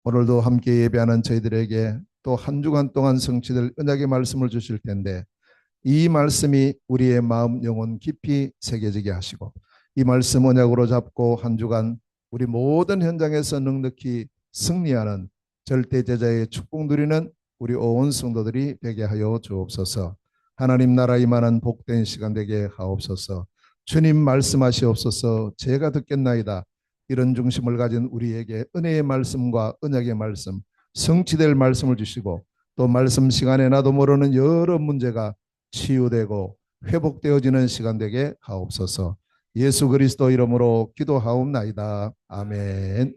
오늘도 함께 예배하는 저희들에게 또 한 주간 동안 성취될 언약의 말씀을 주실 텐데 이 말씀이 우리의 마음 영혼 깊이 새겨지게 하시고 이 말씀 언약으로 잡고 한 주간 우리 모든 현장에서 넉넉히 승리하는 절대 제자의 축복 누리는 우리 온 성도들이 되게 하여 주옵소서. 하나님 나라 임하는 복된 시간 되게 하옵소서. 주님 말씀하시옵소서. 제가 듣겠나이다. 이런 중심을 가진 우리에게 은혜의 말씀과 언약의 말씀, 성취될 말씀을 주시고 또 말씀 시간에 나도 모르는 여러 문제가 치유되고 회복되어지는 시간 되게 하옵소서. 예수 그리스도 이름으로 기도하옵나이다. 아멘.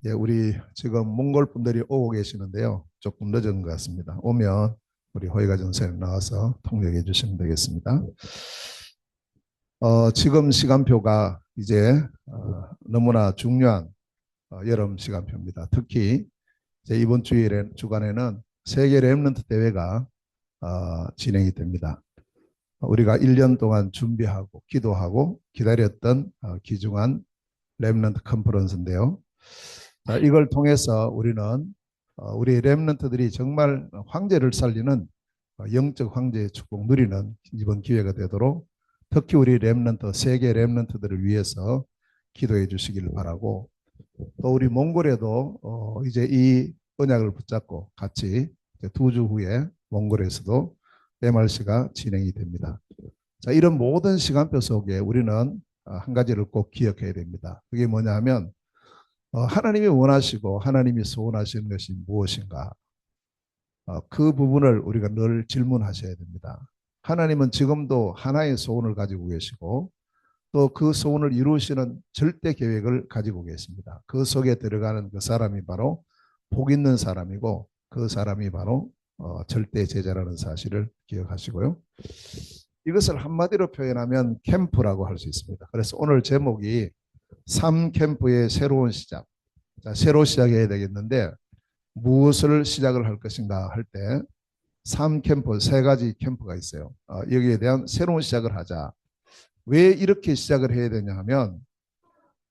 예, 우리 지금 몽골 분들이 오고 계시는데요. 조금 늦은 것 같습니다. 오면 우리 호의가 전사님 나와서 통역해 주시면 되겠습니다. 지금 시간표가 이제 너무나 중요한 여름 시간표입니다. 특히 이제 이번 주간에는 세계 렘넌트 대회가 진행이 됩니다. 우리가 1년 동안 준비하고 기도하고 기다렸던 귀중한 렘넌트 컨퍼런스인데요. 이걸 통해서 우리는 우리 렘넌트들이 정말 황제를 살리는 영적 황제의 축복 누리는 이번 기회가 되도록 특히 우리 렘넌트 세계 렘넌트들을 위해서 기도해 주시기를 바라고 또 우리 몽골에도 이제 이 언약을 붙잡고 같이 2주 후에 몽골에서도 MRC가 진행이 됩니다. 자, 이런 모든 시간표 속에 우리는 한 가지를 꼭 기억해야 됩니다. 그게 뭐냐 하면 하나님이 원하시고 하나님이 소원하시는 것이 무엇인가? 그 부분을 우리가 늘 질문하셔야 됩니다. 하나님은 지금도 하나의 소원을 가지고 계시고 또 그 소원을 이루시는 절대 계획을 가지고 계십니다. 그 속에 들어가는 그 사람이 바로 복 있는 사람이고 그 사람이 바로 절대 제자라는 사실을 기억하시고요. 이것을 한마디로 표현하면 캠프라고 할 수 있습니다. 그래서 오늘 제목이 3캠프의 새로운 시작. 자, 새로 시작해야 되겠는데 무엇을 시작을 할 것인가 할 때 3캠프, 세 가지 캠프가 있어요. 여기에 대한 새로운 시작을 하자. 왜 이렇게 시작을 해야 되냐 하면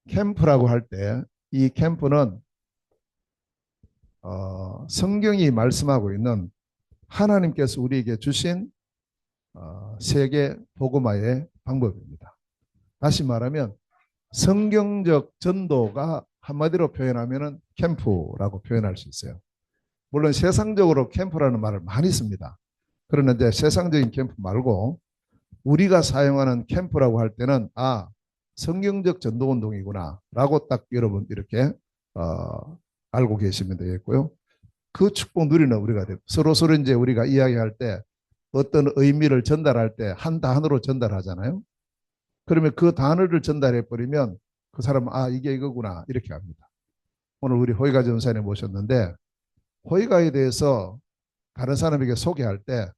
캠프라고 할 때 이 캠프는 성경이 말씀하고 있는 하나님께서 우리에게 주신 세계 복음화의 방법입니다. 다시 말하면 성경적 전도가 한마디로 표현하면 캠프라고 표현할 수 있어요. 물론 세상적으로 캠프라는 말을 많이 씁니다. 그런데 세상적인 캠프 말고 우리가 사용하는 캠프라고 할 때는 성경적 전도운동이구나 라고 딱 여러분 이렇게 알고 계시면 되겠고요. 그 축복 누리는 우리가 되고 서로 이제 우리가 이야기할 때 어떤 의미를 전달할 때 한 단어로 전달하잖아요. 그러면 그 단어를 전달해 버리면 그 사람은 이게 이거구나 이렇게 합니다. 오늘 우리 호의가 전사님 모셨는데 호의가에 대해서 다른 사람에게 소개할 때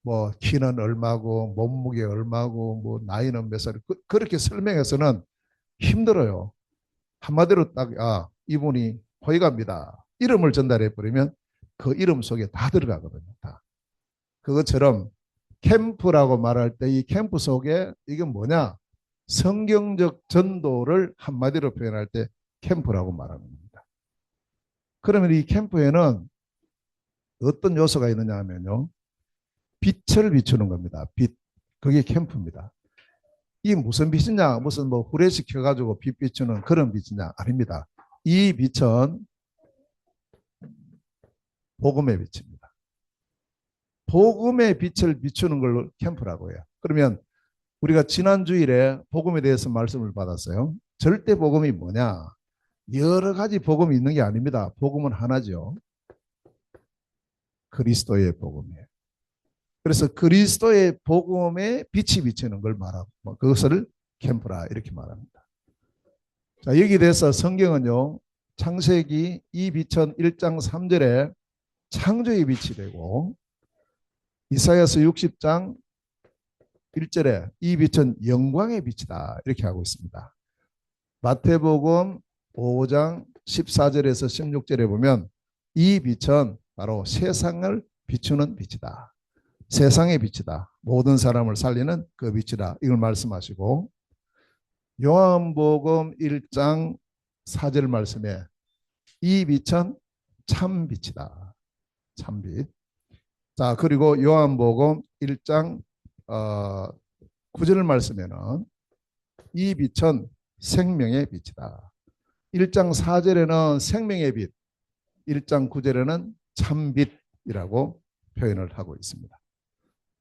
뭐 키는 얼마고 몸무게 얼마고 뭐 나이는 몇 살 그렇게 설명해서는 힘들어요. 한마디로 딱 이분이 호의가입니다. 이름을 전달해 버리면 그 이름 속에 다 들어가거든요. 다. 그것처럼 캠프라고 말할 때 이 캠프 속에 이게 뭐냐? 성경적 전도를 한마디로 표현할 때 캠프라고 말하는 겁니다. 그러면 이 캠프에는 어떤 요소가 있느냐 하면요. 빛을 비추는 겁니다. 빛. 그게 캠프입니다. 이 무슨 빛이냐? 무슨 뭐 후레쉬 켜가지고 빛 비추는 그런 빛이냐? 아닙니다. 이 빛은 복음의 빛입니다. 복음의 빛을 비추는 걸 캠프라고 해요. 그러면 우리가 지난 주일에 복음에 대해서 말씀을 받았어요. 절대 복음이 뭐냐? 여러 가지 복음이 있는 게 아닙니다. 복음은 하나죠. 그리스도의 복음이에요. 그래서 그리스도의 복음에 빛이 비치는 걸 말하고 그것을 캠프라 이렇게 말합니다. 자, 여기 대해서 성경은요. 창세기 이 빛은 1장 3절에 창조의 빛이 되고 이사야서 60장 1절에 이 빛은 영광의 빛이다 이렇게 하고 있습니다. 마태복음 5장 14절에서 16절에 보면 이 빛은 바로 세상을 비추는 빛이다. 세상의 빛이다. 모든 사람을 살리는 그 빛이다. 이걸 말씀하시고 요한복음 1장 4절 말씀에 이 빛은 참 빛이다. 참 빛. 자, 그리고 요한복음 1장 9절 말씀에는 이 빛은 생명의 빛이다. 1장 4절에는 생명의 빛, 1장 9절에는 참빛이라고 표현을 하고 있습니다.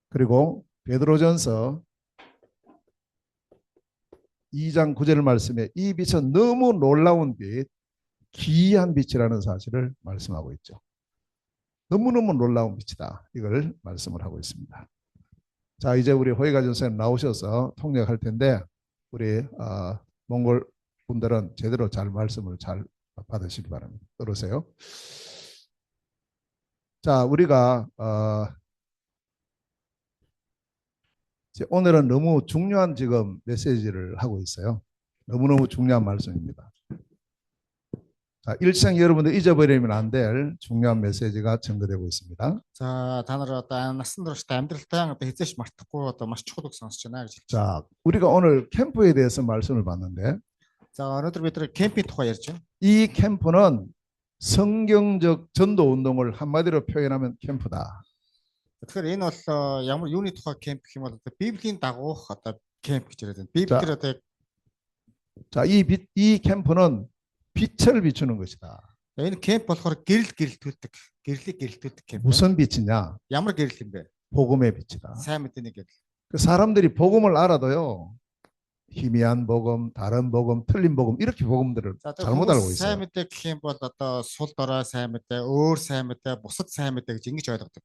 그리고 베드로전서 2장 9절 말씀에 이 빛은 너무 놀라운 빛, 기이한 빛이라는 사실을 말씀하고 있죠. 너무너무 놀라운 빛이다. 이걸 말씀을 하고 있습니다. 자, 이제 우리 호의가 전사님 나오셔서 통역할 텐데 우리 몽골 분들은 제대로 잘 말씀을 잘 받으시기 바랍니다. 들으세요. 자, 우리가 오늘은 너무 중요한 지금 메시지를 하고 있어요. 너무너무 중요한 말씀입니다. 자, 일생 여러분들 잊어버리면 안 될 중요한 메시지가 전거되고 있습니다. За та нар одоо насан туршдаа амьдралтай одоо хэзээч мартахгүй одоо маш чухал үг сонсож байна гэж. 자, 우리가 오늘 캠프에 대해서 말씀을 봤는데 За өнөөдөр бид 캠пийн тухай ярьж байна. 이 캠프는 성경적 전도 운동을 한마디로 표현하면 캠프다. Тэгэхээр энэ бол ямар юуны тухай 캠п гэх юм бол одоо Библийн дагуух одоо 캠п гэж яриад байна. Библиэр одоо 자, 이 캠프는 빛을 비추는 것이다. энэ 캠п болохоор гэрэл гэрэлтүүлдэг, гэрлийг гэрэлтүүлдэг 캠п. 무슨 빛이냐? ямар гэрэл юм бэ? 복음의 빛이다. сайн мэдээний гэрэл. 그 사람들이 복음을 알아도요. 희미한 복음, 다른 복음, 틀린 복음 이렇게 복음들을 잘못 알고 있어요. сайн мэдээ гэх юм бол одоо сул дорой сайн мэдээ, өөр сайн мэдээ, бусад сайн мэдээ гэж ингэж ойлгодог.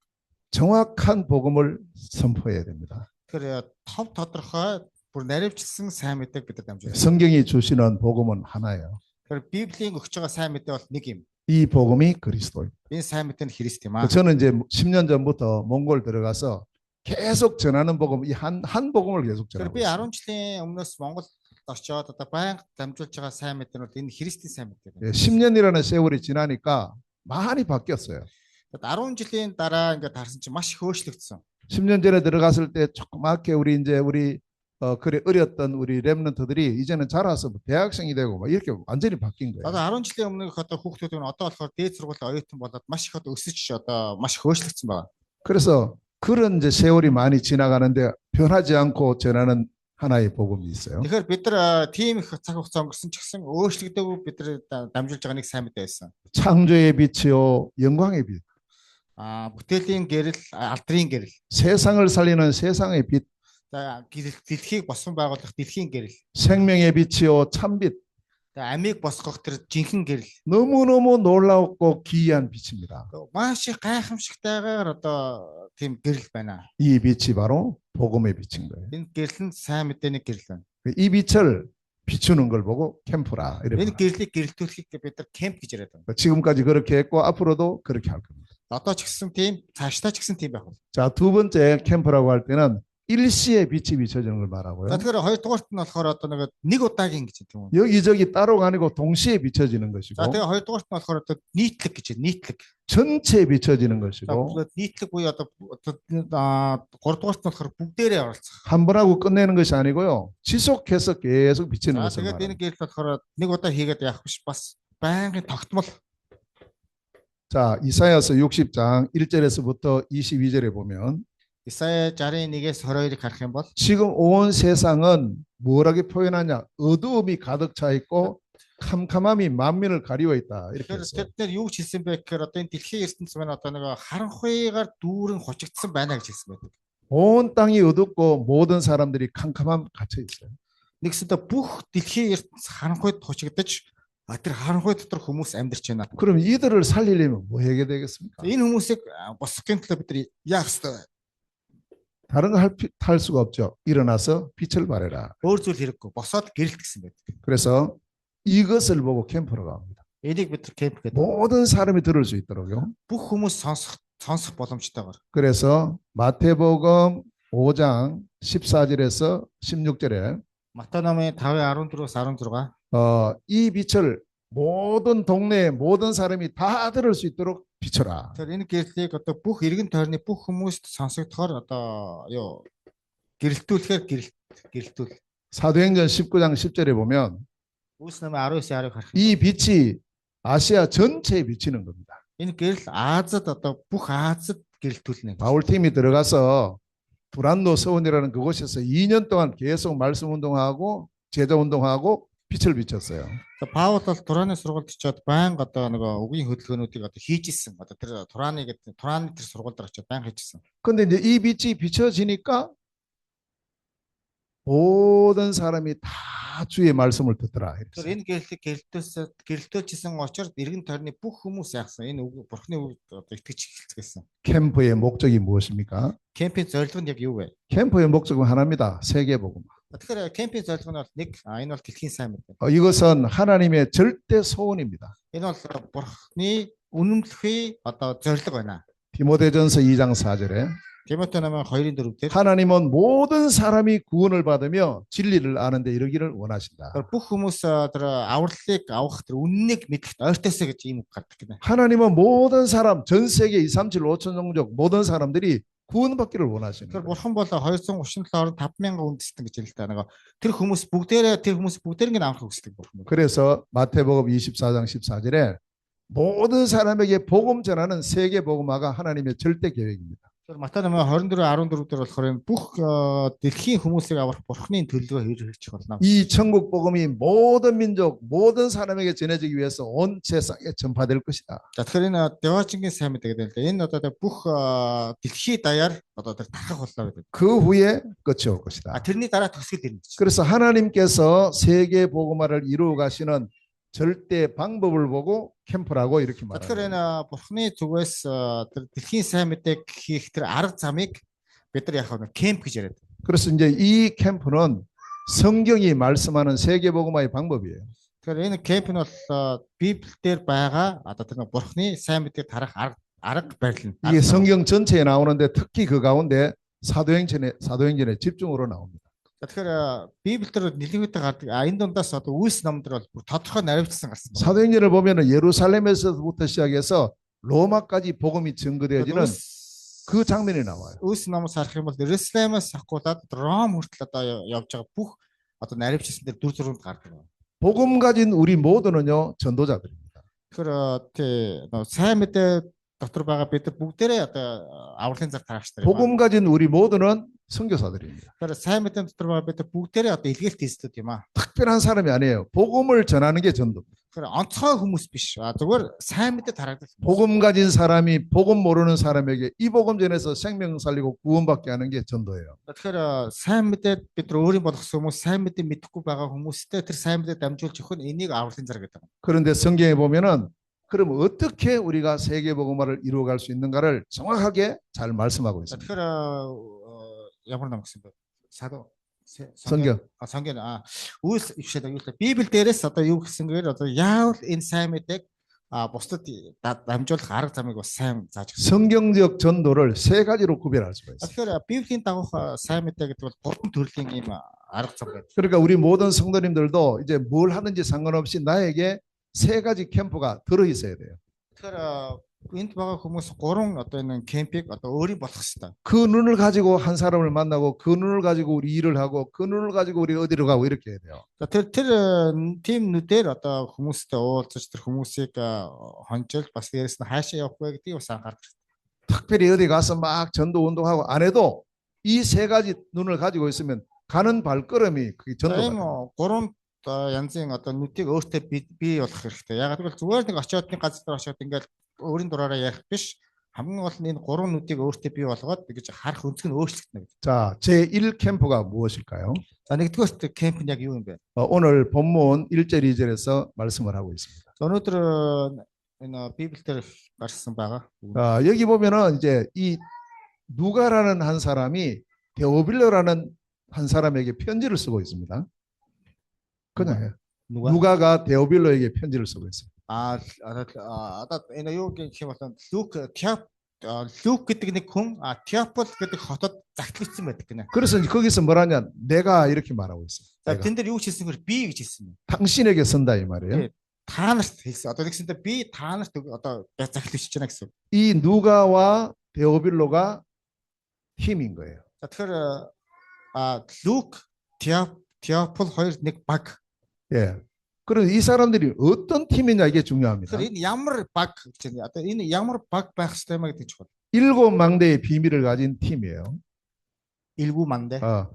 정확한 복음을 선포해야 됩니다. Тэгэхээр тов тодорхой бүр наривчилсан сайн мэдээг бид дамжуулж. 성경이 주시는 복음은 하나예요. Тэгэхээр Библийн өгч байгаа сайн мэдээ бол нэг юм. 이 복음이 그리스도입니다. Энэ сайн мэдээ нь Христ юм аа. 저는 이제 10년 전부터 몽골 들어가서 계속 전하는 복음, 이 한 복음을 계속 전하고 би 있어요. 10 жилийн өмнөөс Монголд очоод одоо байнга дамжуулж байгаа сайн мэдээ нь бол энэ Христийн сайн мэдээ байна. 10년이라는 세월이 지나니까 많이 바뀌었어요. 10 жилийн дараа ингээд харсан чинь маш их өөрчлөгдсөн. 10년 전에 들어갔을 때 조그맣게 우리 그래 어렸던 우리 렘넌트들이 이제는 자라서 대학생이 되고 막 이렇게 완전히 바뀐 거예요. Одоо 10 жилийн өмнөх одоо хүүхдүүд нь одоо болохоор дээд сургуулийн оюутан болоод маш их одоо өсөж одоо маш их өөрчлөгдсөн байна. 그래서 그런 이제 세월이 많이 지나가는데 변하지 않고 전하는 하나의 복음이 있어요. Тэгэхээр бид нар тийм их цаг хугацаа өнгөрсөн ч гэсэн өөрчлөгдөөгүй бид нар дамжуулж байгаа нэг сайн мэдээ байсан. 창조의 빛이요 영광의 빛. бүтээлийн гэрэл, алдрын гэрэл. 세상을 살리는 세상의 빛. дэлхийг босгон байгуулах дэлхийн гэрэл. 생명의 빛이요 참빛. амийг босгох тэр жинхэнэ гэрэл. 너무너무 놀랍고 기이한 빛입니다. маш их гайхамшигтайгаар одоо тийм гэрэл байна. 이 빛이 바로 복음의 빛인 거예요. Энэ гэрэл нь сайн мэдээний гэрэл байна. 이 빛을 비추는 걸 보고 캠프라. Энэ гэрлийг гэрэлтүүлэхийг бид нар 캠п гэж яриад байна. 지금까지 그렇게 했고 앞으로도 그렇게 할 겁니다. Одоо ч гэсэн тийм, цаашдаа ч гэсэн тийм байх. 자, 두 번째 캠프라고 할 때는 일시에 빛이 비춰지는 걸 말하고요. Тэгэхээр хоёрдугаарт нь болохоор одоо нэг удаагийн гэж юм. 여기저기 따로가 아니고 동시에 비춰지는 것이고. За тэгээ хоёрдугаарт нь болохоор одоо нийтлэг гэж нийтлэг. 전체에 비춰지는 것이고. нийтлэг буюу одоо гуравдугаарт нь болохоор бүгдээрээ оролцох. 한 번 하고 끝내는 것이 아니고요. 지속해서 계속 비치는 것을 말합니다. тэгээд энэ гэрэл болохоор нэг удаа хийгээд явах биш бас байнгын тогтмол. 자, 이사야서 60장 1절에서부터 22절에 보면 이사야 61에서 22를 харах юм бол 지금 온 세상은 뭐라고 표현하냐? 어두움이 가득 차 있고 캄캄함이 만민을 가리워 있다. 이렇게 했어요. Тэд нар юу ч хэлсэн бэ гэхээр одоо энэ дэлхийн ертөнц маань одоо нэг харанхуйгаар дүүрэн хучигдсан байна гэж хэлсэн байдаг. 온 땅이 어둡고 모든 사람들이 캄캄함 갇혀 있어요. Нэгсэдэ бүх дэлхийн ертөнц харанхуйд хучигдаж тэр харанхуй дотор хүмүүс амьдарч байна. 그럼 이들을 살리려면 뭐 해야 되겠습니까? Энэ хүмүүсийг босгохын тулд бид нар яах ёстой вэ? 다른 거 할 수가 없죠. 일어나서 빛을 발해라. өөр зүйл хэрэггүй. Босоод гэрэлт гэсэн байдаг. 그래서 이것을 보고 캠프로 갑니다. Энийг бид 캠п гэдэг. 모든 사람이 들을 수 있도록요. бүх хүмүүс сонсох боломжтойгоор. 그래서 마태복음 5장 14절에서 16절에 Матай номын 5:14-аас 16. 이 빛을 모든 동네에 모든 사람이 다 들을 수 있도록 비춰라. Тэгэхээр энэ гэрлийг одоо бүх иргэн тойрны бүх хүмүүст сонсогдохоор одоо юу гэрэлтүүлэхээр гэрэлтүүл. 사도행전 19장 10절에 보면 Үлс намын 19-10-ыг харах. 이 빛이 아시아 전체에 비치는 겁니다. Энэ гэрэл Азад одоо бүх Азад гэрэлтүүлнэ. 바울팀이 들어가서 두란노 서원이라는 그곳에서 2년 동안 계속 말씀 운동하고 제자 운동하고 빛을 비쳤어요. Паул бол Турааны сургуульд очиод байнга одоо нөгөө үгийн хөдөлгөөнүүдийг одоо хийж исэн. Одоо тэр Турааны тэр сургуульд очиод байнга хийж исэн. 근데 이제 이 빛이 비춰지니까 모든 사람이 다 주의 말씀을 듣더라. Тэр энэ гэрэлтийг гэрэлтүүлжсэн учраас эргэн тойрны бүх хүмүүс яахсан. Энэ Бурхны үг одоо итгэж эхэлцгээсэн. 캠프의 목적이 무엇입니까? Кемпийн зорилго нь яг юу вэ? 캠프의 목적은 하나입니다. 세계복음. Тэгэхээр кемпийн зорилго нь бол нэг энэ бол дэлхийн сайн мэдээ. 이것은 하나님의 절대 소원입니다. Энэ бол Бурхны үнэмлэхүй одоо зорилго байна. 디모데전서 2장 4절에 Тимоте намын 2:4 дээр 하나님은 모든 사람이 구원을 받으며 진리를 아는데 이르기를 원하신다. бүх хүмүүс тэр авралыг авах тэр үннийг мэдлэгт ойртойсоо гэж ийм үг гардаг гинэ. 하나님은 모든 사람 전 세계 237 5천 종족 모든 사람들이 구원받기를 원하시는 Тэгэхээр 거예요. бурхан бол 237 орнд 5,000 үндэстэн гэж хэлдэг. Нөгөө тэр хүмүүс бүгдээрээ аврах хүсдэг бурхан. 그래서 마태복음 24장 14절에 모든 사람에게 복음 전하는 세계 복음화가 하나님의 절대 계획입니다. Тэгэхээр Матай намын 24:14 дээр болохоор энэ бүх дэлхийн хүмүүсийг аврах бурханы төлөвөө хэрэгжих болно. 이 천국 복음이 모든 민족 모든 사람에게 전해지기 위해서 온 세상에 전파될 것이다. За тэгэхээр энэ Девачингийн сайн мэдээ гэдэг л энэ одоо бүх дэлхийн даяар одоо тэр тархах боллоо гэдэг. 그 후에 끝이 올 것이다. тэрний дараа төгсгөл ирнэ гэж. 그래서 하나님께서 세계 복음화를 이루어 가시는 절대 방법을 보고 캠프라고 이렇게 Тэгэхээр 말합니다. энэ бурхны зүгээс тэр дэлхийн сайн мэдээг хийх тэр арга замыг бид нар яг нь кемп гэж яриад. 그래서 이제 이 캠프는 성경이 말씀하는 세계 복음화의 방법이에요. Тэгэхээр энэ кемп нь бол Библиэлд байгаа одоо тэр бурхны сайн мэдээг тарах арга барил нь. 이게 성경 전체에 나오는데 특히 그 가운데 사도행전에 집중으로 나옵니다. Тэгэхээр Библиэлд нэлээдтэй гардаг. Энэ дундаас одоо Үлс номдэр бол тодорхой наривчсан гарсан. 사도행전을 보면은 예루살렘에서부터 시작해서 로마까지 복음이 증거되어지는 그 장면이 나와요. Үлс номоос харах юм бол Иерусалимаас ахгуулаад Ром хүртэл одоо явж байгаа бүх одоо наривчсан дээр дүр зургууд гардаг. 복음 가진 우리 모두는요 전도자들입니다. Тэгэхээр тий сайн мэдээ дотор байгаа бид нар бүгдээрээ одоо авралын зар тарагч нар. 복음 가진 우리 모두는 선교사들입니다. Тэгэхээр сайн мэдээ дотор байгаа бид нар бүгдээрээ одоо илгээлт хийстүүд юм аа. 특별한 사람이 아니에요. 복음을 전하는 게 전도입니다. Тэгэхээр онцгой хүмүүс биш. Зүгээр сайн мэдээ тараадаг. 복음 가진 사람이 복음 모르는 사람에게 이 복음 전해서 생명 살리고 구원받게 하는 게 전도예요. Тэгэхээр сайн мэдээ бид нар өөрийн болгосон хүмүүс сайн мэдээ мэдэхгүй байгаа хүмүүстэй тэр сайн мэдээ дамжуулж өгөх нь энийг авралын зар гэдэг. 그런데 성경에 보면은 그럼 어떻게 우리가 세계 복음화를 이루어갈 수 있는가를 정확하게 잘 말씀하고 있습니다. Тэгэхээр ямар ном гэсэн бэ? 성경. 성경 Үлс ишээд юу л Библи дээрээс одоо юу гэсэнгээр одоо яавал энэ сайн мэдээг бусдад дамжуулах арга замыг бас сайн зааж өгсөн. 성경적 전도를 세 가지로 구별할 수가 있어요. Тэгэхээр Библийн дагуух сайн мэдээ гэдэг бол гурван төрлийн ийм арга зам байдаг. 그러니까 우리 모든 성도님들도 이제 뭘 하든지 상관없이 나에게 세 가지 캠프가 들어 있어야 돼요. Тэгэхээр энд байгаа хүмүүс гурван одоо энэ кемпийг одоо өөрийн болох хэрэгтэй. 그 눈을 가지고 한 사람을 만나고 그 눈을 가지고 우리 일을 하고 그 눈을 가지고 우리 어디로 가고 이렇게 해야 돼요. Тэр тим нүдээр одоо хүмүүстэй уулзаж тэр хүмүүсийг хончилж бас дээрэс нь хаашаа явах вэ гэдгийг бас анхаарах хэрэгтэй. 특별히 어디 가서 막 전도 운동하고 안 해도 이 세 가지 눈을 가지고 있으면 가는 발걸음이 그게 전도가 ийм 돼요. гурван янзын одоо нүдийг өөртөө бий болох хэрэгтэй. Яг гэвэл зүгээр нэг очиод нэг газар очиод ингээд өөрийн дураараа ярих биш. хамгийн гол нь энэ гурван нүдийг өөртөө бий болгоод ингэж харах өнцөг нь өөрчлөгдөнө гэж. 자, 제1 캠프가 무엇일까요? За нэгдүгээр кемп нь яг юу юм бэ? 오늘 본문 1절 2절에서 말씀을 하고 있습니다. Өнөөдөр энэ Библиэлд гарсан байгаа. 여기 보면은 이제 이 누가라는 한 사람이 데오빌로라는 한 사람에게 편지를 쓰고 있습니다. 그냥 해요. 누가가 데오빌로에게 편지를 쓰고 있어요. Одоо энэ юу гэх юм бол Люк гэдэг нэг хүн Теопол гэдэг хотод загтлагдсан байдаг гинэ. 그래서 거기서 뭐라냐? 내가 이렇게 말하고 있어요. За тэн дээр юу ч хэлсэнгээр би гэж хэлсэн юм. 당신에게 쓴다 이 말이에요. Та нарт хэлсэн. Одоо тэгсэндээ би та нарт одоо загтлагдчихж байна гэсэн. 이 누가와 데오빌로가 팀인 거예요. За тэгэхээр Люк, Теопол хоёр нэг баг. 예. 그래서 이 사람들이 어떤 팀이냐 이게 중요합니다. Тэгэхээр энэ ямар баг гэж байна. Одоо энэ ямар баг байх ёстой юм гэдэг чухал. 7망대의 비밀을 가진 팀이에요. Илгүү мандэ. 어,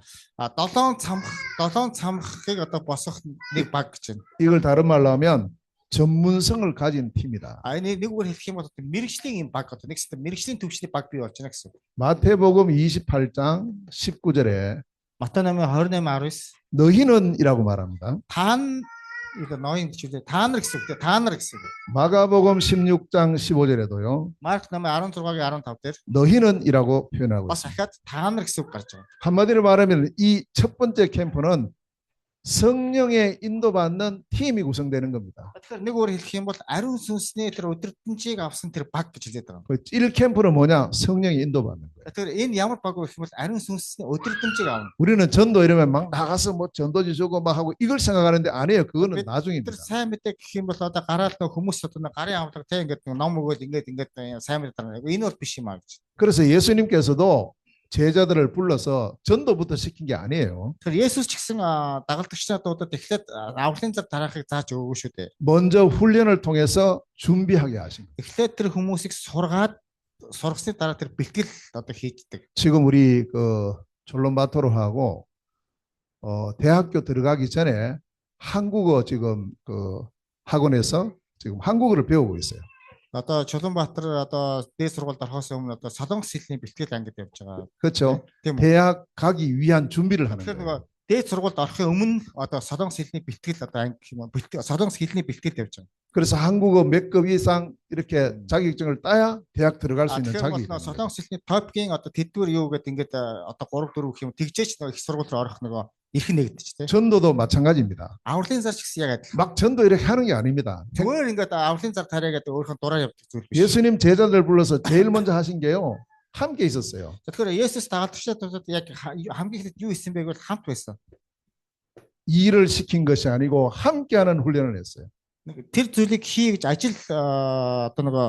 долоон цамхыг одоо босгох нэг баг гэж байна. 이걸 다른 말로 하면 전문성을 가진 팀이다. Энэ нэг үгээр хэлэх юм бол мэрэгжлийн юм баг одоо нэг хэсэг мэрэгжлийн төвчний баг бий болж байна гэсэн. 마태복음 28장 19절에 Матай 8:28-19 너희는이라고 말합니다. таан 이거 너희 주제 таанар гэсэн үг. таанар гэсэн үг. 마가복음 16장 15절에도요. Марк 8:16-15 дээр 너희는이라고 표현하고 бас 있습니다. ахаад таанар гэсэн үг гарч байгаа. 한마디로 말하면 이 첫 번째 캠프는 성령의 인도받는 팀이 구성되는 겁니다. Тэгэхээр нэг үгээр хэлэх юм бол ариун сүнсний тэр өдөртөнчийг авсан тэр баг гэж хэлээд байгаа. 그 1캠프는 뭐냐? 성령이 인도받는 거예요. Тэгэхээр энэ ямар баг вэ гэх юм бол ариун сүнсний өдөртөнчийг авна. 우리는 전도 이러면 막 나가서 뭐 전도지 주고 막 하고 이걸 생각하는데 아니에요. 그거는 Тэр 나중입니다. сайн мэдээ гэх юм бол одоо гараал нөх хүмүүс одоо гарын амлаг тэг ингээд ном өгөөл ингээд сайн мэдээ тарна. Энэ бол биш юм аа гэж. 그래서 예수님께서도 제자들을 불러서 전도부터 시킨 게 아니에요. Тэгэхээр Есүс ч гэсэн дагалдагчдуудад эхлээд авралын зар тараахыг зааж өгөөгүй шүү дээ. 먼저 훈련을 통해서 준비하게 하신 거예요. Эхлээд тэр хүмүүсийг сургасны дараа тэр бэлтгэл одоо хийждэг. 지금 우리 그 졸롬바토로하고 대학교 들어가기 전에 한국어 지금 그 학원에서 지금 한국어를 배우고 있어요. Одоо Чулуунбаатар одоо дээд сургуульд орохоос өмнө одоо Солонгос хэлний бэлтгэл ангид явж байгаа. 그렇죠. Тийм үү? 대학 가기 위한 준비를 하는 Тэгэхээр 거예요. нөгөө дээд сургуульд орохын өмнө одоо Солонгос хэлний бэлтгэл одоо анги гэх юм уу? Солонгос хэлний бэлтгэл явж байгаа. 그래서 한국어 몇 급 이상 이렇게 자격증을 따야 대학 들어갈 수 있는 Тэгэхээр 자격이 бол 있는 거예요. Солонгос хэлний топгийн одоо тэдгээр юу гэдэг ингээд одоо 3 4 гэх юм тэгжээч нөгөө их сургууль руу орох нөгөө эрх нэгдэж тэ. 전도도 마찬가지입니다. Авралын зар ч гэсэн яг адилхан. 막 전도 이렇게 하는 게 아닙니다. Зүгээр ингээд авралын зар тарайгаад өөрийнхөө дураар явдаг зүйл биш. 예수님 제자들 불러서 제일 먼저 하신 게요. 함께 있었어요. Тэгэхээр Есүс дагалдагчдад яг хамгийн ихэд юу хийсэн бэ гэвэл хамт байсан. 일을 시킨 것이 아니고 함께하는 훈련을 했어요. Тэр зүйлийг хий гэж ажил одоо нөгөө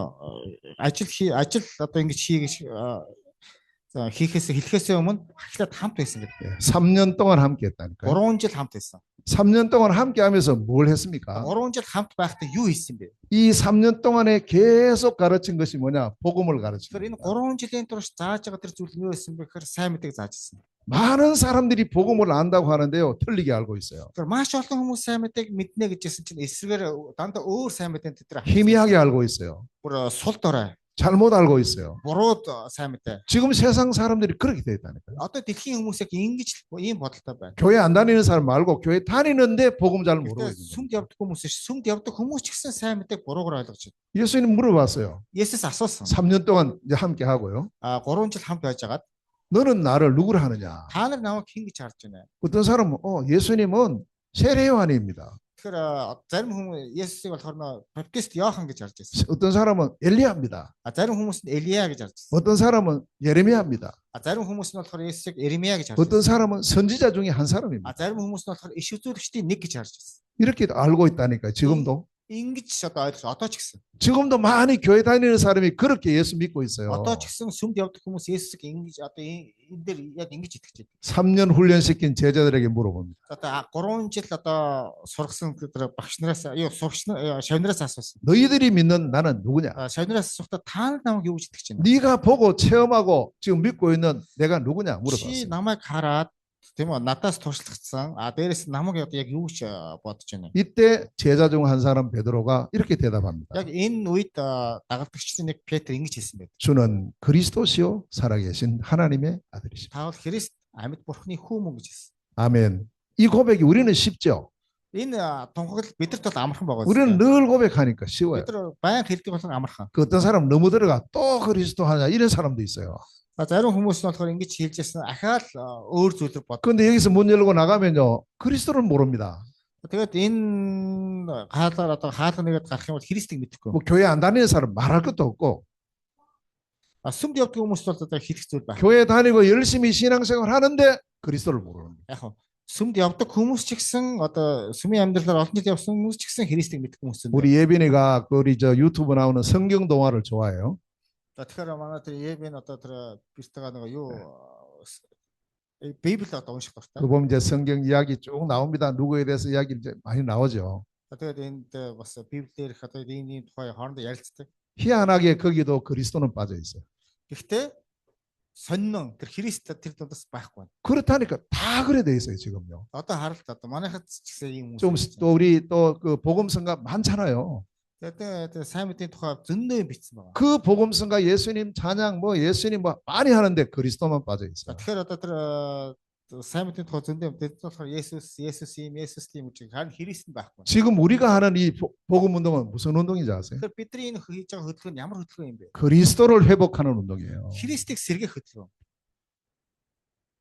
ажил одоо ингэж хий гэж хэлэхээс өмнө ахлаад хамт байсан гэдэг. 3년 동안 함께 했다니까요. 3 жил хамт байсан. 3년 동안 함께 하면서 뭘 했습니까? 3 жил хамт байхдаа юу хийсэн бэ? 이 3년 동안에 계속 가르친 것이 뭐냐? 복음을 가르친 Тэгэхээр энэ 겁니다. 3 жилийн турш зааж байгаа тэр зүйл юу байсан бэ гэхээр сайн мэдээг зааж ирсэн. 많은 사람들이 복음을 안다고 하는데요. 틀리게 알고 있어요. Тэгэхээр маш олон хүмүүс сайн мэдээг мэднэ гэж хэлсэн чинь эсрэгээр дандаа өөр сайн мэдээ тэр 희미하게 알고 있어요. бүр сул дорой 잘못 알고 있어요. бурууд сайн мэдээ. 지금 세상 사람들이 그렇게 돼 있다니까요. Одоо дэлхийн хүмүүс яг ингэж ийм бодолтой байна. 교회 안 다니는 사람 말고 교회 다니는데 복음 잘 모르고 Гэхдээ 있는 거예요. сүмд явдаг хүмүүс ш сүмд явдаг хүмүүс ч гэсэн сайн мэдээг буруугаар ойлгож байна. 예수님 물어봤어요. Есүс асуусан. 3년 동안 이제 함께 하고요. 3 жил хамт байж байгаад 너는 나를 누구라 하느냐? та нар намайг хэн гэж харж байна? 어떤 사람은 예수님은 세례요한입니다. Тэгэхээр зарим хүмүүс Есүсийг болохоор нөө баптист Иохан гэж харж байсан. 어떤 사람은 엘리야입니다. Зарим хүмүүс нь Элиа гэж харж байсан. 어떤 사람은 예레미야입니다. Зарим хүмүүс нь болохоор Есүсийг Иремья гэж харж 어떤 байсан. 사람은 선지자 중에 한 사람입니다. Зарим хүмүүс нь болохоор иш үзүүлэгчдийн нэг гэж харж байсан. 이렇게 알고 있다니까요. 지금도. Ингэж одоо ойлгож одоо ч гэсэн. 지금도 많이 교회 다니는 사람이 그렇게 예수 믿고 있어요. Одоо ч гэсэн сүмд явдаг хүмүүс Есүсийг ингэж одоо энэ дээр яг ингэж итгэж байна. 3년 훈련시킨 제자들에게 물어봅니다. Одоо 3 жил одоо сургасан тэр багш нараас шавнараас асуусан. 너희들이 믿는 나는 누구냐? Шавнараас асуухтаа та нар намайг юу гэж итгэж байна? 네가 보고 체험하고 지금 믿고 있는 내가 누구냐 Чи 물어봤어요. намайг хараад тийм үү надаас туршлагацсан дээрээс намайг одоо яг юу гэж бодож байна? 이때 제자 중 한 사람 베드로가 이렇게 대답합니다. Яг энэ үед дагалдагчдын нэг Петр ингэж хэлсэн байдаг. 주는 그리스도시요 살아계신 하나님의 아들이십니다. Та бол Христ амьд бурхны хүү мөн гэж хэлсэн. 아멘. 이 고백이 우리는 쉽죠. Энэ тунхаглал бидэрт бол амархан байгаа. 우리는 늘 고백하니까 쉬워요. бид нар баян хэлдэг бол амархан. 그 어떤 사람 너무 들어가 또 그리스도 하냐 이런 사람도 있어요. Зарим хүмүүс нь болохоор ингэж хэлж ясна ахаал өөр зүйлээр бод. 그런데 여기서 문 열고 나가면요 그리스도를 모릅니다. Тэгээд энэ хаалгаар одоо хаалга нэгэд гарах юм бол Христийг мэдэхгүй. 뭐 교회 안 다니는 사람 말할 것도 없고 Сүмд явдаг хүмүүс бол одоо хэлэх зүйл байна. 교회 다니고 열심히 신앙생활 하는데 그리스도를 모르는 거예요. Яг сүмд явдаг хүмүүс ч гэсэн одоо сүмийн амьдралаар олон жил явсан хүмүүс ч гэсэн Христийг мэддэг хүмүүс байна. 우리 예빈이가 우리 저 유튜브 나오는 성경 동화를 좋아해요. Тэгэхээр манай тэр Евен одоо тэр бистага нэг юу Библийг одоо унших 그 дуртай. 보면 이제 성경 이야기 쭉 나옵니다. 누구에 대해서 이야기 이제 많이 나오죠. Тэгээд энд бас Библиэр их одоо ийм тухай хоорондоо ярилцдаг. 희한하게 거기도 그리스도는 빠져 있어요. Гэхдээ сонин тэр Христ тэр дундаас байхгүй байна. 그렇다니까 다 그래 돼 있어요 지금요. Одоо харалт одоо манайхад ч гэсэн ийм 좀 хүмүүс. 또 우리 또 그 복음성가 많잖아요. Тэгээд сайн мэдээний тухай зөндөө бичсэн байгаа. 그 복음성가 예수님 찬양 뭐 예수님 뭐 많이 하는데 그리스도만 빠져 있어요. Тэгэхээр одоо тэр сайн мэдээний тухай зөндөө дэд болохоор Есүс ийм гэж харин Христ нь байхгүй. 지금 우리가 하는 이 복음 운동은 무슨 운동인지 아세요? Тэгэхээр бидний энэ хийж байгаа хөдөлгөөн нь ямар хөдөлгөөн юм бэ? 그리스도를 회복하는 운동이에요. Христийг сэргээх хөдөлгөөн.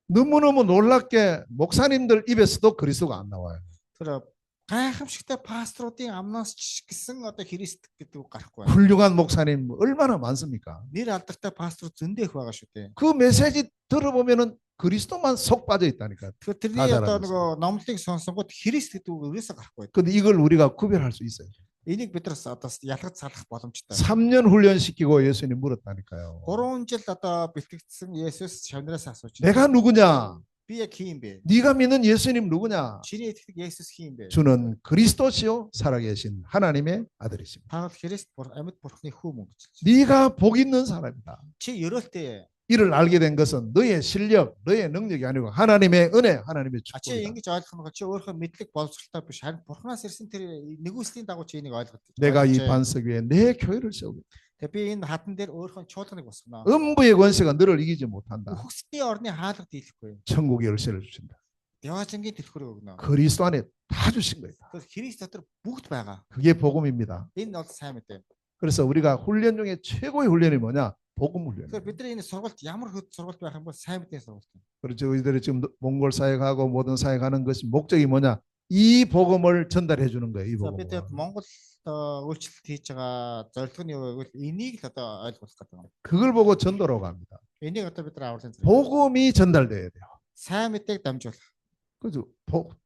너무너무 놀랍게 목사님들 입에서도 그리스도가 안 나와요. Тэр гайхамшигтай пасторуудын амнаас ч гэсэн одоо Христ гэдэг үг гарахгүй байна. 훌륭한 목사님 얼마나 많습니까? Нэр алдартай пастор зөндөө их байгаа шүү дээ. 그 메시지 들어보면은 그리스도만 속 빠져 있다니까. Тэгэхээр тэрний одоо нөгөө номлыг сонсонгууд Христ гэдэг үг ерөөсөө гарахгүй байна. 근데 이걸 우리가 구별할 수 있어요. Энийг бид нар одоо ялгаж салах боломжтой. 3년 훈련시키고 예수님 물었다니까요. 3 жил одоо бэлтгэгдсэн Есүс шавнараас асууж. 내가 누구냐? Би яг хин бэ? 네가 믿는 예수님 누구냐? Чиний итгэдэг Есүс хин бэ? 주는 그리스도시요 살아계신 하나님의 아들이십니다. Та бол Христ амьд бурхны хүү мөн гэж. 네가 복 있는 사람이다. Чи 열өлтэй. 이를 알게 된 것은 너의 실력, 너의 능력이 아니고 하나님의 은혜, 하나님의 Чи 축복이다. ингэж ойлгох нь чи өөрийнхөө мэдлэг боловсролтой биш харин бурхнаас ирсэн тэр нэгүслийн дагуу чи энийг ойлгох. 내가 이 반석 위에 내 교회를 세우겠다. Тэгээ би энэ хатан дээр өөрийнхөө чуулганыг босгоно. 음부의 권세가 너를 이기지 못한다. Үхсдийн орны хаалга дийлэхгүй. 천국의 열쇠를 주신다. Яваачингийн дэлгүүрийг өгнө. 그리스도 안에 다 주신 거다. Тэгэхээр Христ дотор бүгд байгаа. 그게 복음입니다. Энэ бол сайн мэдээ. 그래서 우리가 훈련 중에 최고의 훈련이 뭐냐? 복음 훈련. Тэгэхээр бидний энэ сургалт ямар сургалт байх юм бол сайн мэдээ сургалт. 그렇죠. 우리들이 지금 몽골 사역하고 모든 사역하는 것이 목적이 뭐냐? 이 복음을 전달해 주는 거예요. 이 За 복음. бид Монгол үйлчлэлт хийж байгаа зорилго нь юу вэ? Энийг л одоо ойлгох гэдэг юм. 그걸 보고 전도로 갑니다. Энийг одоо бид нар авралын 복음이 전달돼야 돼요. сайн мэдээг дамжуулах. 그죠?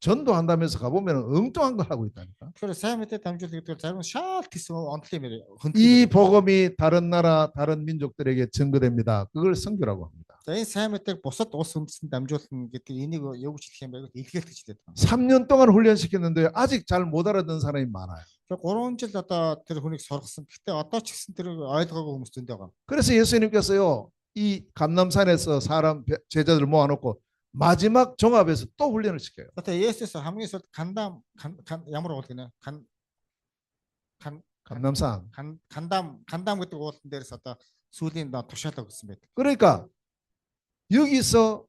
전도한다면서 가보면 엉뚱한 거 하고 있다니까. Тэгэхээр сайн мэдээ дамжуулах гэдэг нь зарим шаал гэсэн онцлог юм 이 복음이 다른 나라, 다른 민족들에게 증거됩니다. 그걸 선교라고 합니다. За энэ сайн мэдээг бусад улс үндэстэнд дамжуулна гэдэг энийг юу гэж хэлэх юм бэ? Илгээлт гэж хэлээд байна. 3년 동안 훈련시켰는데 아직 잘 못 알아듣는 사람이 많아요. Тэгэхээр 3 жил одоо тэр хүнийг сургасан. Гэхдээ одоо ч гэсэн тэр ойлгоогүй хүмүүс зөндөө байгаа. 그래서 예수님께서요, 이 감람산에서 사람 제자들 모아놓고 마지막 종합에서 또 훈련을 시켜요. Одоо Есүс хамгийн сүүлд Кандам ямар уул гинэ? 감람산. Кандам гэдэг уулан дээрс одоо сүүлийн тушаалаа өгсөн байдаг. 그러니까 여기서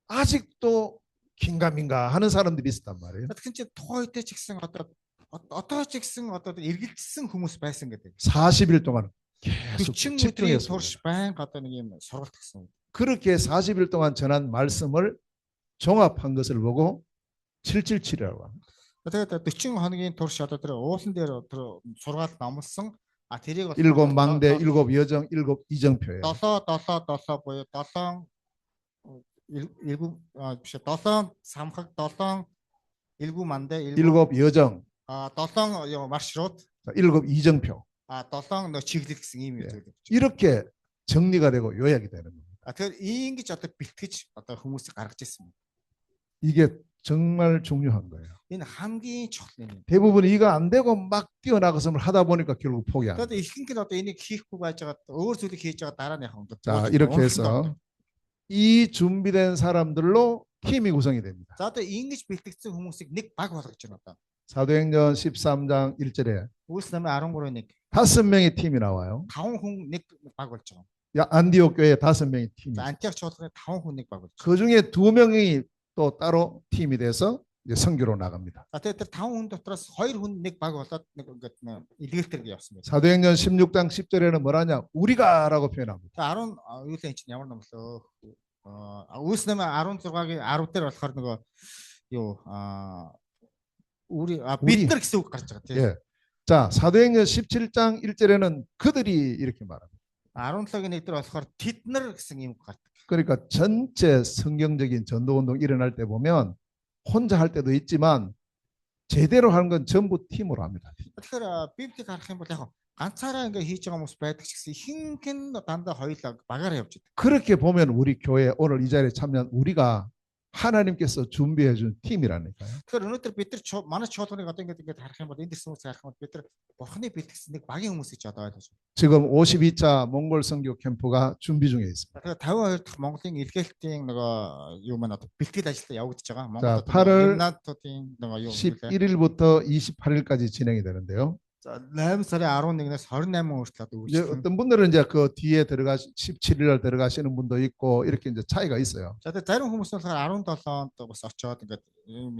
아직도 긴가민가 하는 사람들이 있었단 말이에요. Тэгэхээр чи тухайн үедээ ч гэсэн одоо ч гэсэн одоо эргэлзсэн хүмүүс байсан гэдэг. 40일 동안 계속 40 өдрийн 집중해서 турш байнга одоо нэг юм сургалт гэсэн. 그렇게 40일 동안 전한 말씀을 종합한 것을 보고 777이라고 합니다. Тэгээд 40 хоногийн турш одоо тэр уулан дээр тэр сургаалт намлсан тэрийг 일곱 망대, 일곱 여정, 일곱 이정표예요. 7 буюу 7 самхаг 7 일곱 만대 일곱 여정, 7 маршрут 일곱 이정표. 7 нөө чиглэл гэсэн ийм юм зүйл. 이렇게 정리가 되고 요약이 되는 겁니다. Тэгэхээр ингэж одоо бэлтгэж одоо хүмүүсийг гаргаж ирсэн. 이게 정말 중요한 거예요. Энэ хамгийн чухал юм. 대부분 이거 안 되고 막 뛰어나가서 하다 보니까 결국 포기합니다. Тэгээд ихэнх нь одоо энийг хийхгүй байж байгаа өөр зүйлийг хийж байгаа дараа нь яах вэ? 자, 이렇게 해서 이 준비된 사람들로 팀이 구성이 됩니다. За одоо ингэж бэлтгэсэн хүмүүсийг нэг баг болгож байна одоо. 사도행전 13장 1절에 Үлс намын 13-ын 1. 5명의 팀이 나와요. 5 хүн нэг баг болж байгаа. 안디옥 교회에 5명의 팀이. За Антиох чуулганы 5 хүн нэг баг болж байгаа. 그 중에 2명이 또 따로 팀이 돼서 이제 선교로 나갑니다. За тэгээд тэр 5 хүн дотроос 2 хүн нэг баг болоод нэг ингээд илгээлтэр явсан байна. 사도행전 16장 10절에는 뭐라냐? 우리가라고 표현합니다. За 10 юу л энэ чинь ямар номлоо? Үлс намын 16-гийн 10 дээр болохоор нөгөө юу бид нар гэсэн үг гарч байгаа тийм. 예. 자, 사도행전 17장 1절에는 그들이 이렇게 말합니다. 17-гийн 1 дээр болохоор тэд нар гэсэн юм гардаг. 그러니까 전체 성경적인 전도 운동 일어날 때 보면 혼자 할 때도 있지만 제대로 하는 건 전부 팀으로 합니다. Тэгэхээр Библийг харах юм бол яг ганцаараа ингээ хийж байгаа хүмүүс байдаг ч гэсэн ихэнх нь дандаа хоёулаа багаараа явж байдаг. 그렇게 보면 우리 교회 오늘 이 자리에 참여한 우리가 하나님께서 준비해 준 팀이라니까요. Тэгэхээр өнөөдөр бид нар манай чуулганыг одоо ингээд харах юм бол энд ирсэн хүмүүс харах юм бол бид нар бурхны бэлтгэсэн нэг багийн хүмүүс гэж одоо ойлгож байна. 지금 52차 몽골 선교 캠프가 준비 중에 있습니다. Тэгэхээр 52 дахь Монголын илгээлтийн нөгөө юу маань одоо бэлтгэл ажилд явагдаж байгаа. 자, Монголд 8월 надтуудын нөгөө юу 11일부터 28일까지 진행이 되는데요. За 8 сарын 11-ээс 28 хүртэл одоо 이제 үргэлжлэн. 어떤 분들은 이제 그 뒤에 17일 날 들어가시는 분도 있고 이렇게 이제 차이가 있어요. За тэгээ зарим хүмүүс нь болохоор 17-нд бас очоод ингээд